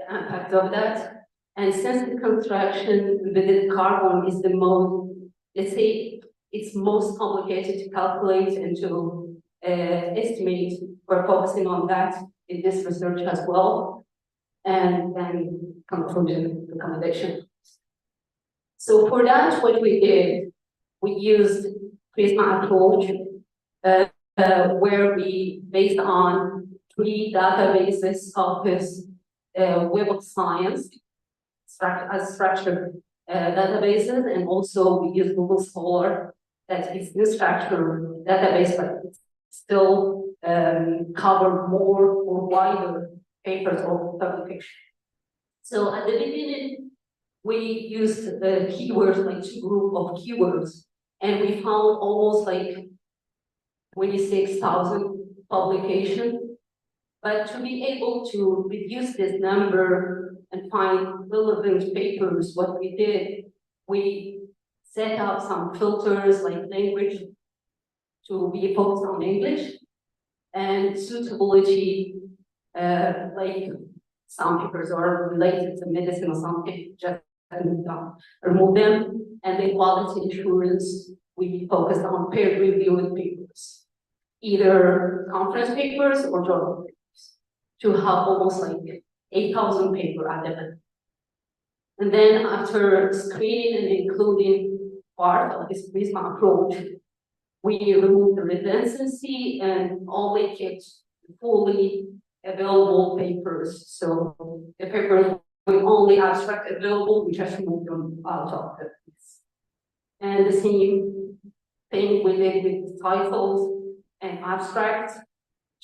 impact of that. And since the construction within carbon is the most, let's say, it's most complicated to calculate and to estimate, we're focusing on that in this research as well, and then conclusion recommendation. So for that, what we did, we used Prisma approach, where we based on 3 databases of this Web of Science as structured databases, and also we use Google Scholar that is the structured database, but it's still cover more or wider papers or publication. So at the beginning, we used keywords, like 2 groups of keywords, and we found almost like 26,000 publications. But to be able to reduce this number and find relevant papers, what we did, we set up some filters like language to be focused on English, and suitability, like some papers are related to medicine or something, just remove them, and the quality assurance, we focused on peer-reviewed papers, either conference papers or journal papers, to have almost like 8,000 papers at the end. And then after screening and including part of this Prisma approach, we removed the redundancy and only kept fully available papers. So the papers with only abstract available, we just removed them out of this. And the same thing we did with titles and abstracts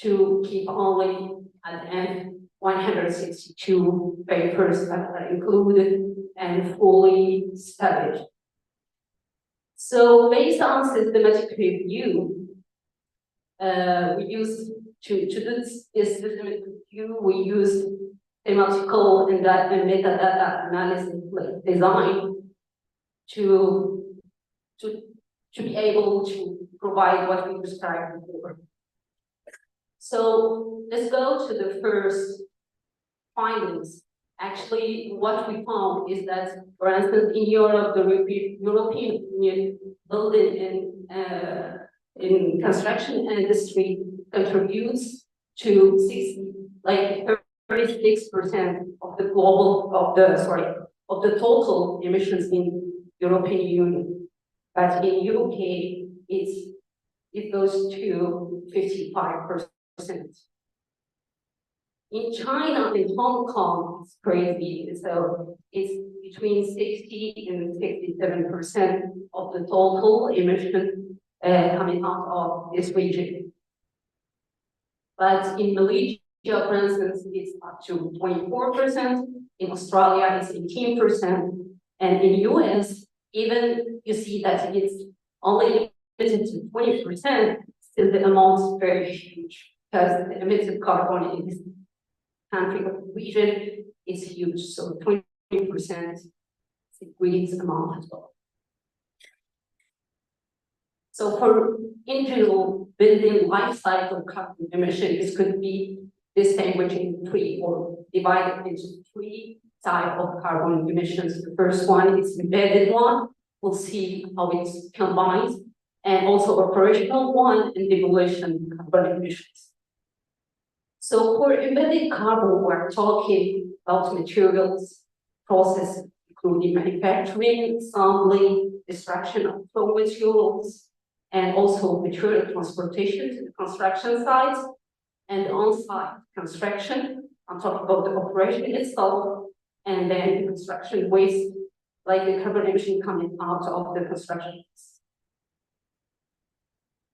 to keep only at the end 162 papers that are included and fully studied. So based on systematic review, we used to do this systematic review, we used thematical and metadata analysis like design to be able to provide what we described before. So let's go to the first findings. Actually, what we found is that, for instance, in Europe, the European Union building in construction industry contributes to 36% of the total emissions in European Union. But in UK, it goes to 55%. In China and Hong Kong, it's crazy. So it's between 60 and 67% of the total emission coming out of this region. But in Malaysia, for instance, it's up to 24%. In Australia, it's 18%. And in US, even you see that it's only limited to 20%, still the amount is very huge because the emitted carbon in this country of the region is huge. So 20% is a great amount as well. So for in general, building life cycle carbon emissions could be distinguished in 3 or divided into 3 types of carbon emissions. The first one is embedded one. We'll see how it's combined, and also operational one and demolition carbon emissions. So for embedded carbon, we're talking about materials, process, including manufacturing, assembly, extraction of raw materials, and also material transportation to the construction sites and on-site construction. I'm talking about the operation itself, and then the construction waste, like the carbon emission coming out of the construction.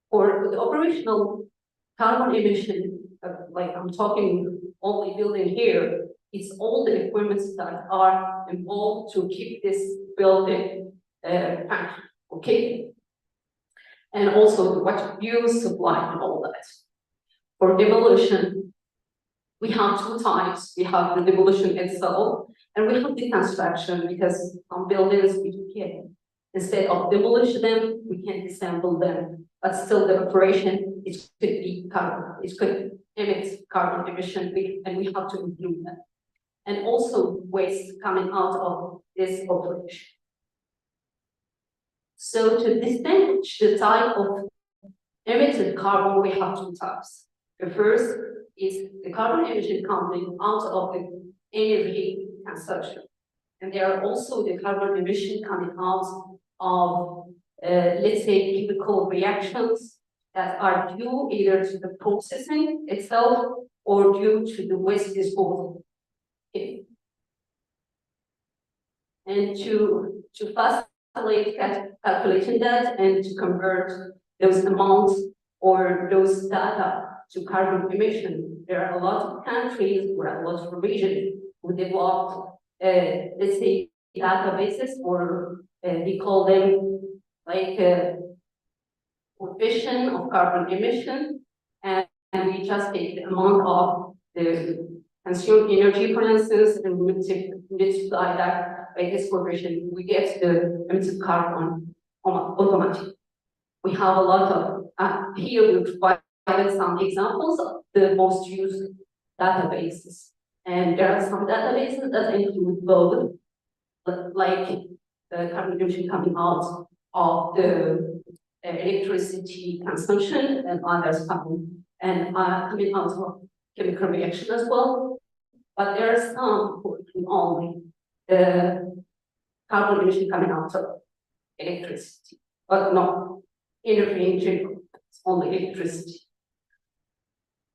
For the operational carbon emission, like I'm talking only building here, it's all the equipments that are involved to keep this building function, okay? And also what fuel supply and all that. For demolition, we have 2 types. We have the demolition itself, and we have the construction, because some buildings we can, instead of demolish them, we can disassemble them. But still the operation, it could be carbon, it could emit carbon emission, and we have to include that. And also waste coming out of this operation. So to distinguish the type of emitted carbon, we have 2 types. The first is the carbon emission coming out of the energy consumption. And there are also the carbon emission coming out of let's say, chemical reactions that are due either to the processing itself or due to the waste disposal. Okay. And to facilitate calculating that and to convert those amounts or those data to carbon emission, there are a lot of countries or a lot of regions who developed, let's say, databases, or we call them like coefficient of carbon emission, and we just take the amount of the consumed energy, for instance, and multiply that by this coefficient, we get the emitted carbon automatically. We have a lot of, here we provided some examples of the most used databases. And there are some databases that include both, like the carbon emission coming out of the electricity consumption, and others coming out of chemical reaction as well. But there are some who include only the carbon emission coming out of electricity, but not energy in general, it's only electricity.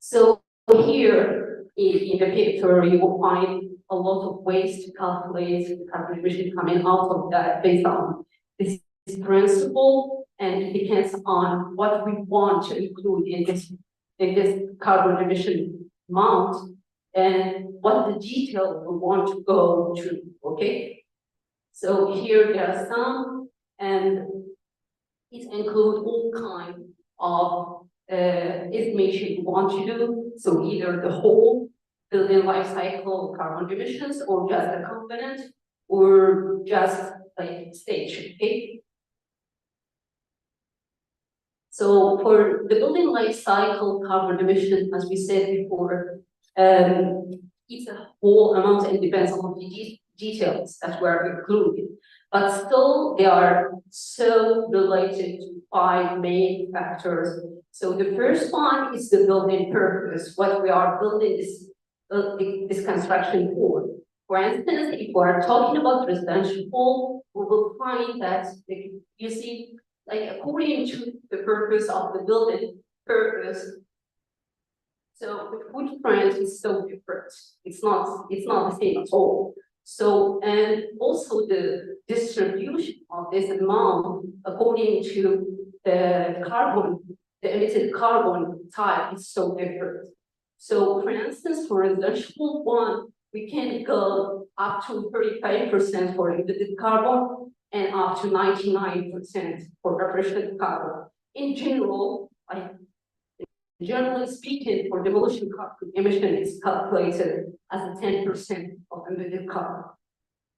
So here in the paper, you will find a lot of ways to calculate the carbon emission coming out of that based on this principle, and it depends on what we want to include in this carbon emission amount and what the detail we want to go to, okay? So here there are some, and it includes all kinds of estimation you want to do. So either the whole building life cycle carbon emissions, or just a component, or just like stage, okay? So for the building life cycle carbon emission, as we said before, it's a whole amount and depends on the details that were included. But still, they are so related to 5 main factors. So the first one is the building purpose, what we are building this construction for. For instance, if we are talking about residential hall, we will find that you see, like according to the purpose of the building purpose, so the footprint is so different. It's not the same at all. So, and also the distribution of this amount according to the emitted carbon type is so different. So for instance, for residential one, we can go up to 35% for emitted carbon and up to 99% for operational carbon. In general, generally speaking, for demolition carbon emission is calculated as a 10% of emitted carbon.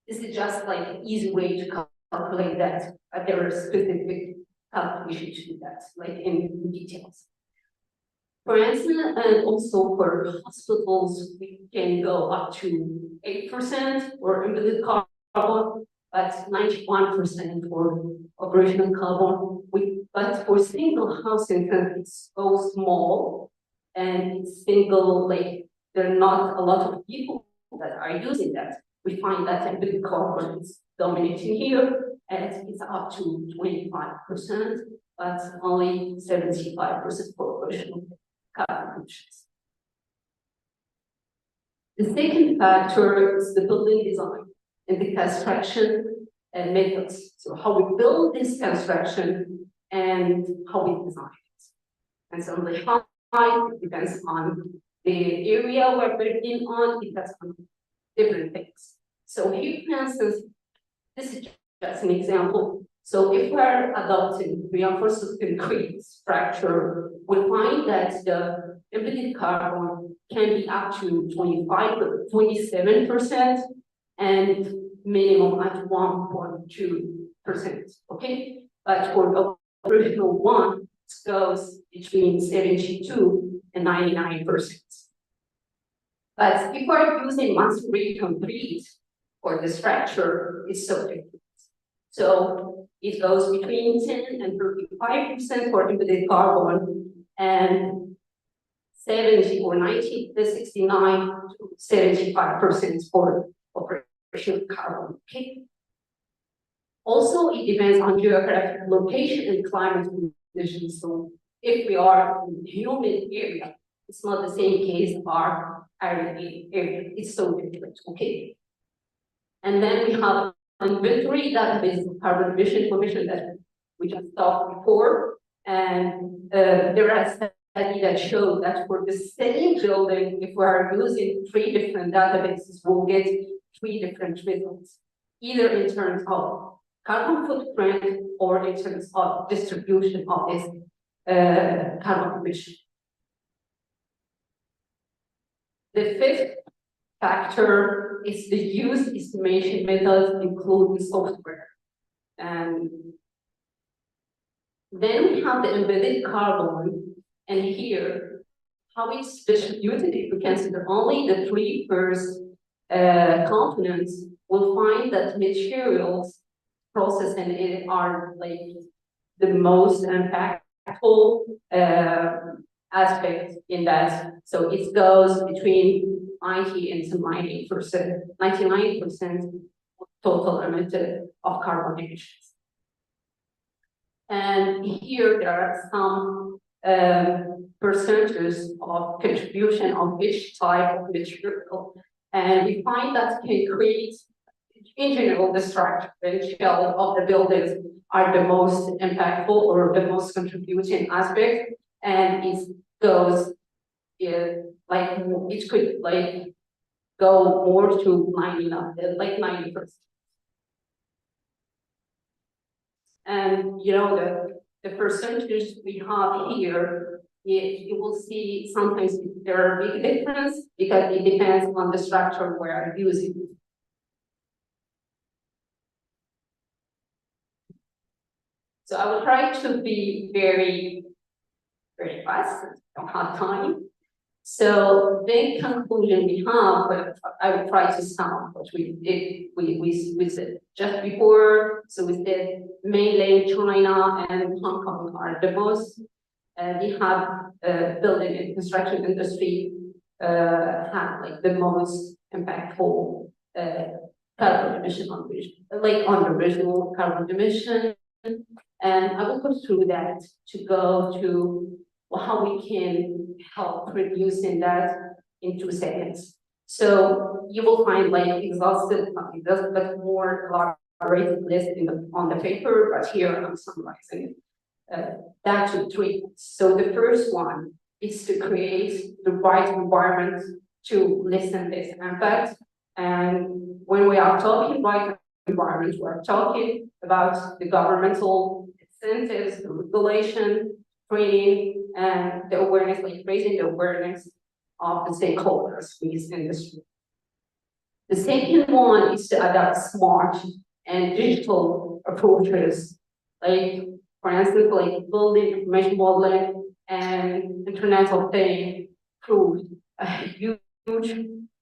This is just like an easy way to calculate that, but there are specific calculations to do that, like in details. For instance, and also for hospitals, we can go up to 8% for emitted carbon, but 91% for operational carbon. But for single housing, it's so small and it's single, like there are not a lot of people that are using that. We find that emitted carbon is dominating here, and it's up to 25%, but only 75% for operational carbon emissions. The second factor is the building design and the construction and methods. So how we build this construction and how we design it. And so the height depends on the area we're building on, it depends on different things. So here, for instance, this is just an example. So if we're adopting reinforced concrete structure, we'll find that the emitted carbon can be up to 27%, and minimum at 1.2%, okay? But for original one, it goes between 72 and 99%. But if we're using mass-free concrete for the structure, it's so different. So it goes between 10 and 35% for emitted carbon, and 70 or 90, the 69 to 75% for operational carbon. Okay. Also, it depends on geographic location and climate conditions. So if we are in humid area, it's not the same case our arid area. It's so different, okay? And then we have inventory database of carbon emission information that we just talked before. And there are studies that show that for the same building, if we are using 3 different databases, we'll get 3 different results, either in terms of carbon footprint or in terms of distribution of this carbon emission. The 5th factor is the use estimation methods, including software. And then we have the embedded carbon, and here, how it's distributed, if we consider only the 3 first components, we'll find that materials processed in it are like the most impactful aspect in that. So it goes between 90 and 98%, 99% total emitted of carbon emissions. And here there are some percentages of contribution of each type of material. And we find that can create, in general, the structure and shell of the buildings are the most impactful or the most contributing aspect. And it goes, like, it could like go more to 90%. And you know, the percentage we have here, you will see sometimes there are big difference because it depends on the structure we are using. So I will try to be very, very fast. I don't have time. So the conclusion we have, but I will try to sum what we did. We said just before. So we said mainland China and Hong Kong are the most. They have building and construction industry have like the most impactful carbon emission on the original carbon emission. And I will go through that to go to how we can help reducing that in 2 seconds. So you will find like exhaustive, but more elaborated list on the paper, but here I'm summarizing that to 3. So the first one is to create the right environment to lessen this impact. And when we are talking right environment, we're talking about the governmental incentives, the regulation, training, and the awareness, like raising the awareness of the stakeholders in this industry. The second one is to adopt smart and digital approaches, like, for instance, like building information modeling and Internet of Things proved a huge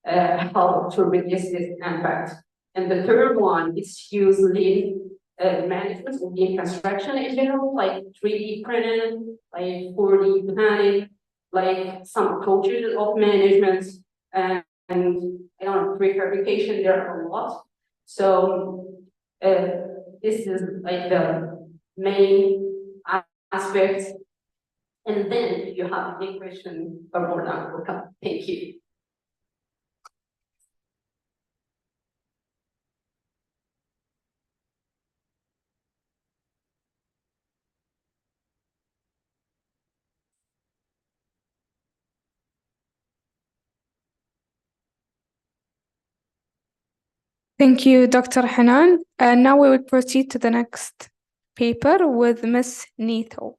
help to reduce this impact. And the third one is use lean management or lean construction in general, like 3D printing, like 4D planning, like some approaches of management, and I don't know, prefabrication, there are a lot. So this is like the main aspects. And then if you have any question, welcome. Thank you. Thank you, Dr. Hanan. And now we will proceed to the next paper with Ms. Neto.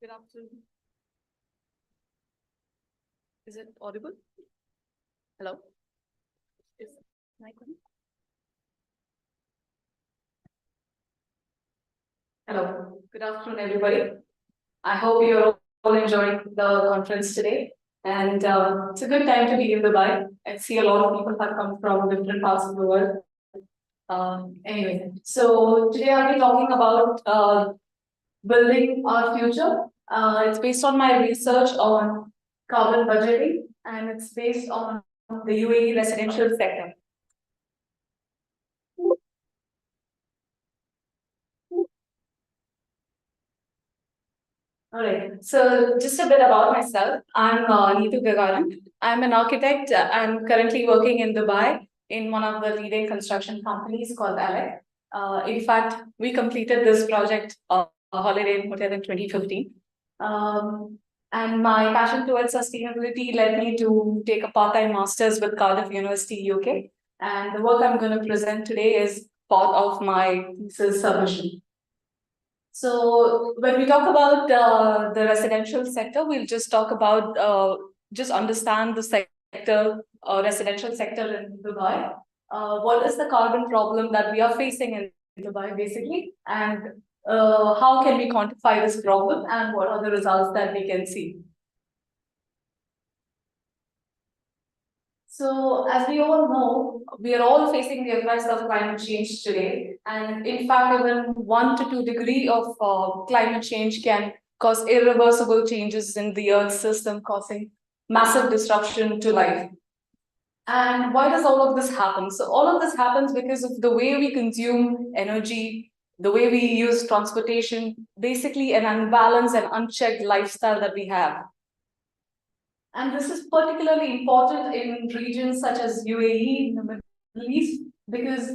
Good afternoon. Is it audible? Hello? Is mic on? Hello. Good afternoon, everybody. I hope you're all enjoying the conference today. And it's a good time to be in Dubai. I see a lot of people have come from different parts of the world. Anyway, so today I'll be talking about building our future. It's based on my research on carbon budgeting, and it's based on the UAE residential sector. All right, so just a bit about myself. I'm Neetu Gagaran. I'm an architect. I'm currently working in Dubai in one of the leading construction companies called Alec. In fact, we completed this project, Holiday Inn Hotel, in 2015. And my passion towards sustainability led me to take a part-time master's with Cardiff University, UK. And the work I'm going to present today is part of my thesis submission. So when we talk about the residential sector, we'll just talk about, just understand the sector, residential sector in Dubai. What is the carbon problem that we are facing in Dubai, basically, and how can we quantify this problem, and what are the results that we can see? So, as we all know, we are all facing the effects of climate change today. And in fact, even 1 to 2 degrees of climate change can cause irreversible changes in the Earth's system, causing massive disruption to life. And why does all of this happen? So all of this happens because of the way we consume energy, the way we use transportation, basically an unbalanced and unchecked lifestyle that we have. And this is particularly important in regions such as UAE, in the Middle East, because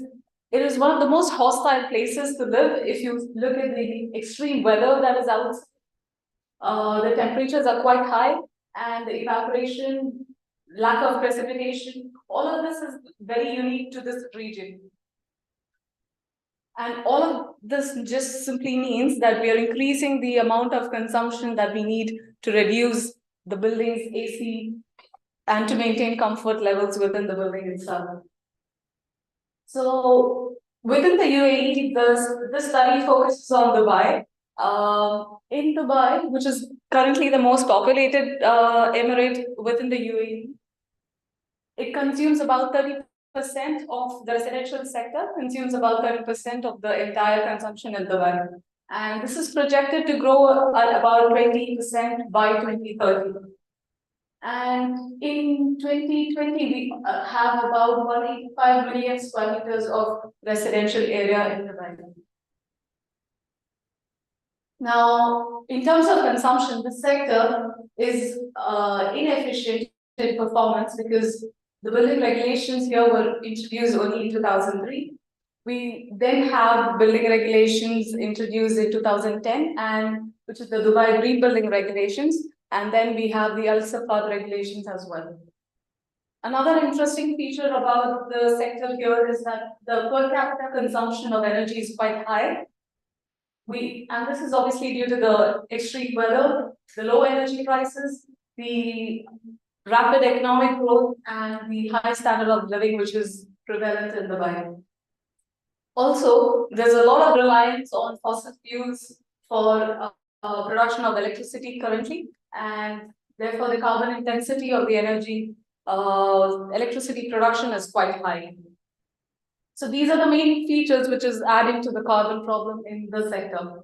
it is one of the most hostile places to live. If you look at the extreme weather that is out, the temperatures are quite high, and the evaporation, lack of precipitation, all of this is very unique to this region. And all of this just simply means that we are increasing the amount of consumption that we need to reduce the building's AC and to maintain comfort levels within the building itself. So within the UAE, the study focuses on Dubai. In Dubai, which is currently the most populated emirate within the UAE, it consumes about 30% of the residential sector, consumes about 30% of the entire consumption in Dubai. And this is projected to grow at about 20% by 2030. And in 2020, we have about 185 million square meters of residential area in Dubai. Now, in terms of consumption, the sector is inefficient in performance because the building regulations here were introduced only in 2003. We then have building regulations introduced in 2010, and which is the Dubai Green Building Regulations, and then we have the Al Safad regulations as well. Another interesting feature about the sector here is that the per capita consumption of energy is quite high. And this is obviously due to the extreme weather, the low energy prices, the rapid economic growth, and the high standard of living which is prevalent in Dubai. Also, there's a lot of reliance on fossil fuels for production of electricity currently, and therefore the carbon intensity of the energy electricity production is quite high. So these are the main features which is adding to the carbon problem in the sector.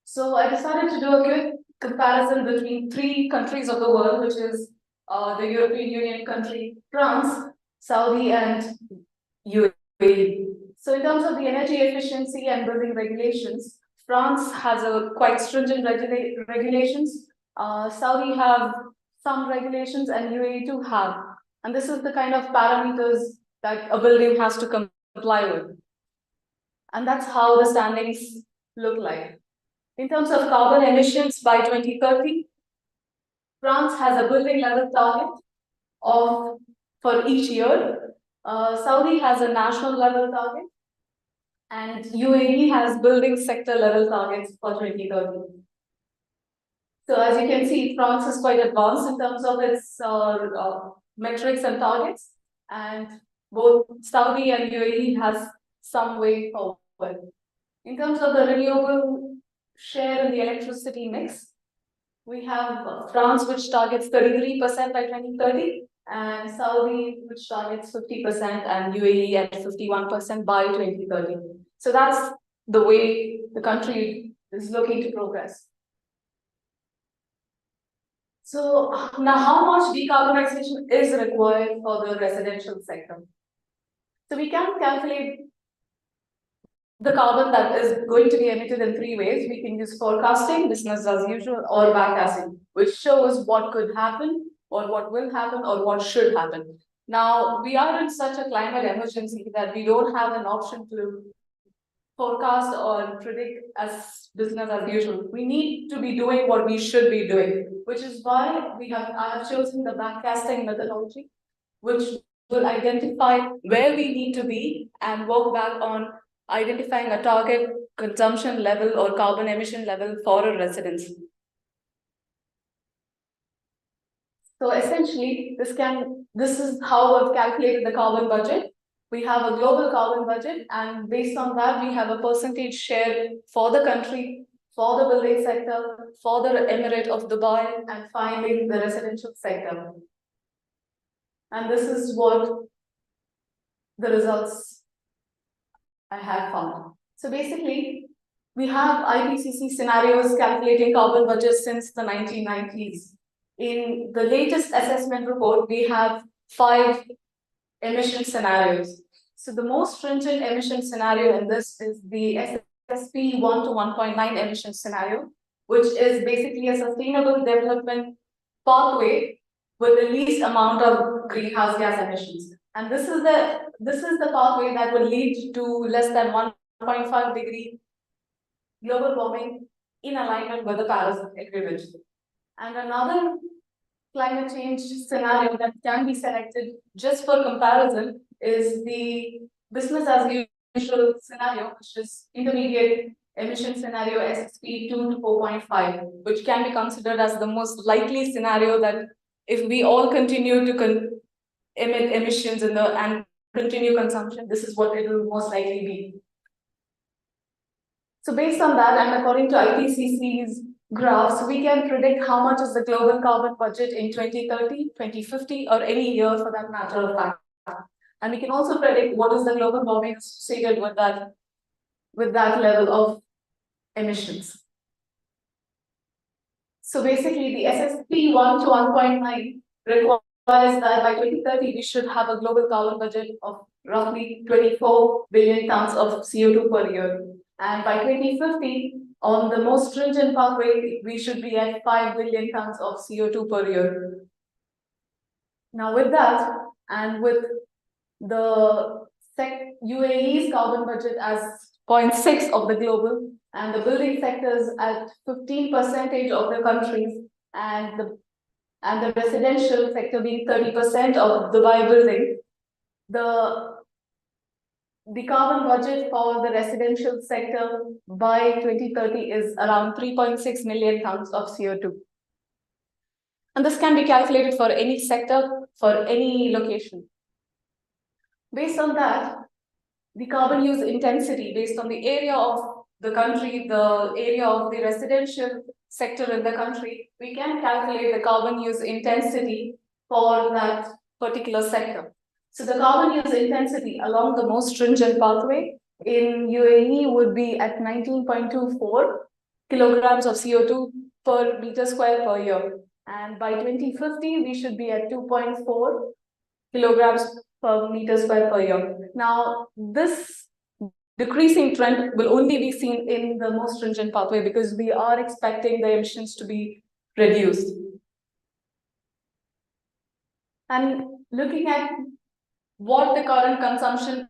So I decided to do a quick comparison between 3 countries of the world, which is the European Union country, France, Saudi, and UAE. So in terms of the energy efficiency and building regulations, France has a quite stringent regulations. Saudi have some regulations, and UAE too have. And this is the kind of parameters that a building has to comply with. And that's how the standings look like. In terms of carbon emissions by 2030, France has a building level target for each year. Saudi has a national level target, and UAE has building sector level targets for 2030. So as you can see, France is quite advanced in terms of its metrics and targets, and both Saudi and UAE has some way forward. In terms of the renewable share in the electricity mix, we have France, which targets 33% by 2030, and Saudi, which targets 50%, and UAE at 51% by 2030. So that's the way the country is looking to progress. So now how much decarbonization is required for the residential sector? So we can calculate the carbon that is going to be emitted in three ways. We can use forecasting, business as usual, or backcasting, which shows what could happen, or what will happen, or what should happen. Now, we are in such a climate emergency that we don't have an option to forecast or predict as business as usual. We need to be doing what we should be doing, which is why I have chosen the backcasting methodology, which will identify where we need to be and work back on identifying a target consumption level or carbon emission level for a residence. So essentially, this is how I've calculated the carbon budget. We have a global carbon budget, and based on that, we have a percentage share for the country, for the building sector, for the Emirate of Dubai, and finally the residential sector. And this is what the results I have found. So basically, we have IPCC scenarios calculating carbon budgets since the 1990s. In the latest assessment report, we have 5 emission scenarios. So the most stringent emission scenario in this is the SSP 1 to 1.9 emission scenario, which is basically a sustainable development pathway with the least amount of greenhouse gas emissions. And this is the pathway that will lead to less than 1.5 degree global warming in alignment with the Paris Agreement. And another climate change scenario that can be selected just for comparison is the business as usual scenario, which is intermediate emission scenario SSP 2 to 4.5, which can be considered as the most likely scenario that if we all continue to emit emissions and continue consumption, this is what it will most likely be. So based on that, and according to IPCC's graphs, we can predict how much is the global carbon budget in 2030, 2050, or any year for that matter of fact. And we can also predict what is the global warming associated with that level of emissions. So basically, the SSP 1 to 1.9 requires that by 2030, we should have a global carbon budget of roughly 24 billion tons of CO2 per year. And by 2050, on the most stringent pathway, we should be at 5 billion tons of CO2 per year. Now with that, and with the UAE's carbon budget as 0.6 of the global, and the building sectors at 15% of the countries, and the residential sector being 30% of Dubai building, the carbon budget for the residential sector by 2030 is around 3.6 million tons of CO2. And this can be calculated for any sector, for any location. Based on that, the carbon use intensity based on the area of the country, the area of the residential sector in the country, we can calculate the carbon use intensity for that particular sector. So the carbon use intensity along the most stringent pathway in UAE would be at 19.24 kilograms of CO2 per meter square per year. And by 2050, we should be at 2.4 kilograms per meter square per year. Now, this decreasing trend will only be seen in the most stringent pathway because we are expecting the emissions to be reduced. And looking at what the current consumption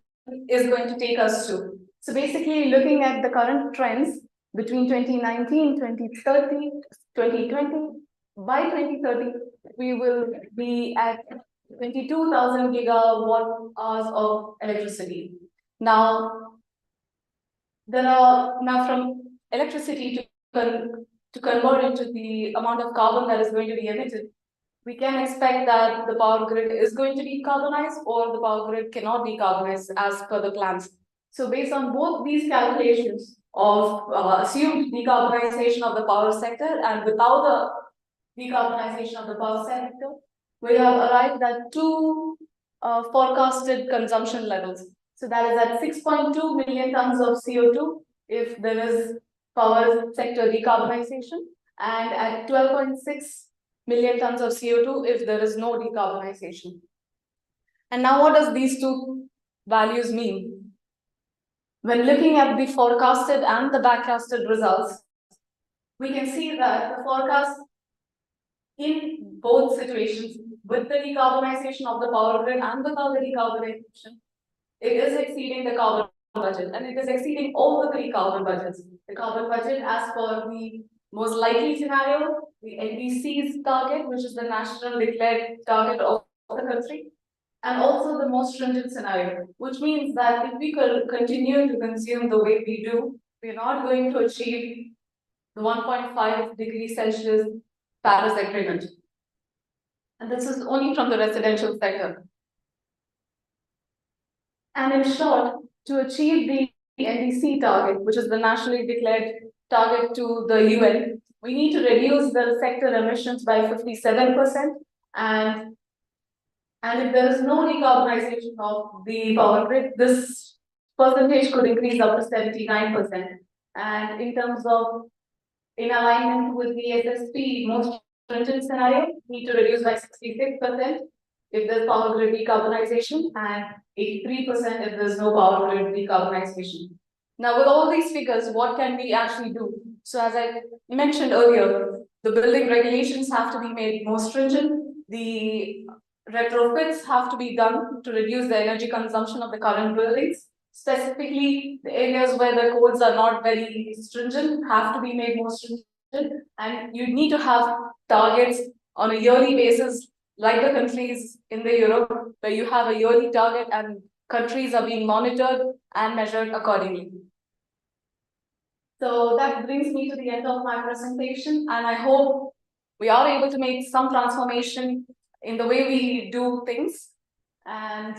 is going to take us to. So basically looking at the current trends between 2019, 2030, 2020, by 2030, we will be at 22,000 gigawatt hours of electricity. Now from electricity to convert into the amount of carbon that is going to be emitted, we can expect that the power grid is going to decarbonize or the power grid cannot decarbonize as per the plans. So based on both these calculations of assumed decarbonization of the power sector and without the decarbonization of the power sector, we have arrived at 2 forecasted consumption levels. So that is at 6.2 million tons of CO2 if there is power sector decarbonization and at 12.6 million tons of CO2 if there is no decarbonization. And now what does these two values mean? When looking at the forecasted and the backcasted results, we can see that the forecast in both situations, with the decarbonization of the power grid and without the decarbonization, it is exceeding the carbon budget, and it is exceeding all the three carbon budgets. The carbon budget as per the most likely scenario, the NDC's target, which is the national declared target of the country, and also the most stringent scenario, which means that if we continue to consume the way we do, we're not going to achieve the 1.5 degrees Celsius Paris Agreement. And this is only from the residential sector. And in short, to achieve the NDC target, which is the nationally declared target to the UN, we need to reduce the sector emissions by 57%. And if there is no decarbonization of the power grid, this percentage could increase up to 79%. And in terms of in alignment with the SSP most stringent scenario, we need to reduce by 66% if there's power grid decarbonization and 83% if there's no power grid decarbonization. Now, with all these figures, what can we actually do? So as I mentioned earlier, the building regulations have to be made more stringent. The retrofits have to be done to reduce the energy consumption of the current buildings. Specifically, the areas where the codes are not very stringent have to be made more stringent, and you need to have targets on a yearly basis, like the countries in the Europe, where you have a yearly target and countries are being monitored and measured accordingly. So that brings me to the end of my presentation, and I hope we are able to make some transformation in the way we do things. And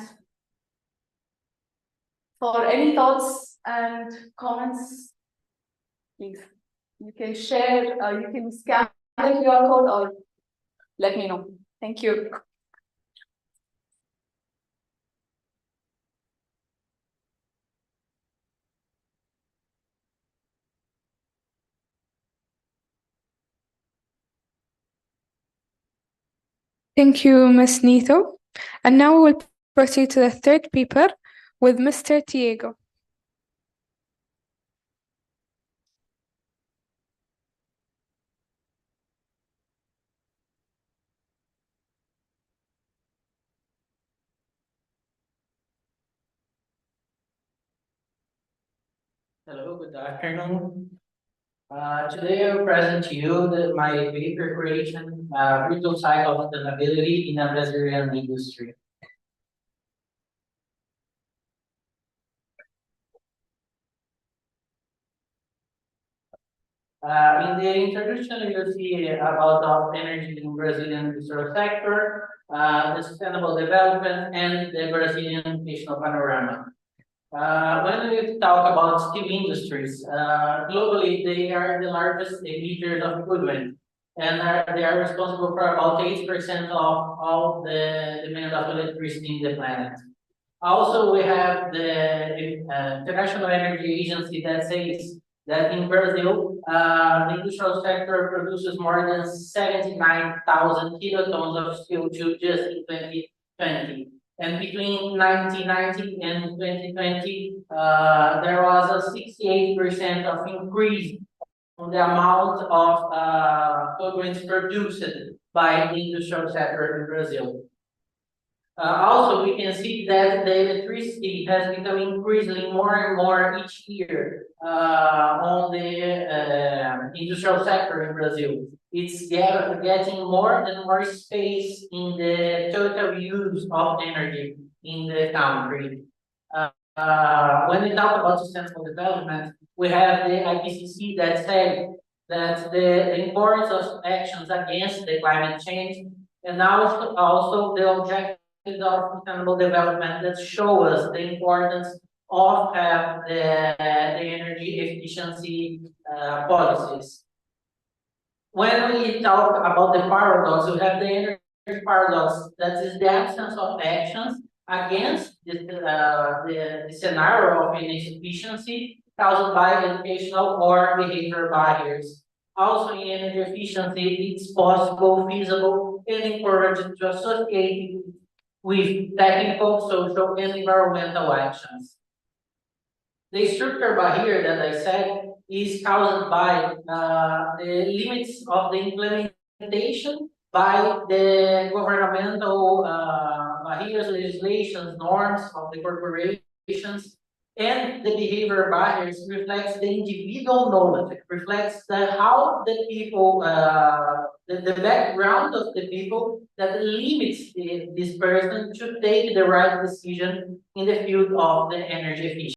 for any thoughts and comments, please, you can share, you can scan the QR code or let me know. Thank you. Thank you, Ms. Nito. And now we'll proceed to the third paper with Mr. Diego. Hello, good afternoon. Today I will present to you my paper creation, virtual cycle of sustainability in a Brazilian industry. In the introduction, you'll see about of energy in Brazilian industrial sector, the sustainable development, and the Brazilian educational panorama. When we talk about steel industries, globally, they are the largest emitters of equipment, and they are responsible for about 8% of all the demand of electricity in the planet. Also, we have the International Energy Agency that says that in Brazil, the industrial sector produces more than 79,000 kilotons of CO2 just in 2020. And between 1990 and 2020, there was a 68% of increase on the amount of pollutants produced by the industrial sector in Brazil. Also, we can see that the electricity has become increasingly more and more each year on the industrial sector in Brazil. It's getting more and more space in the total use of energy in the country. When we talk about sustainable development, we have the IPCC that said that the importance of actions against the climate change, and also the objectives of sustainable development that show us the importance of the energy efficiency policies. When we talk about the paradox, we have the energy paradox, that is the absence of actions against the scenario of energy efficiency, caused by educational or behavior barriers. Also in energy efficiency, it's possible, feasible, and encouraged to associate it with technical, social, and environmental actions. The structure barrier that I said is caused by the limits of the implementation by the governmental barriers, legislations, norms of the corporations, and the behavior barriers reflects the individual knowledge. It reflects how the people, the background of the people that limits this person to take the right decision in the field of the energy efficiency.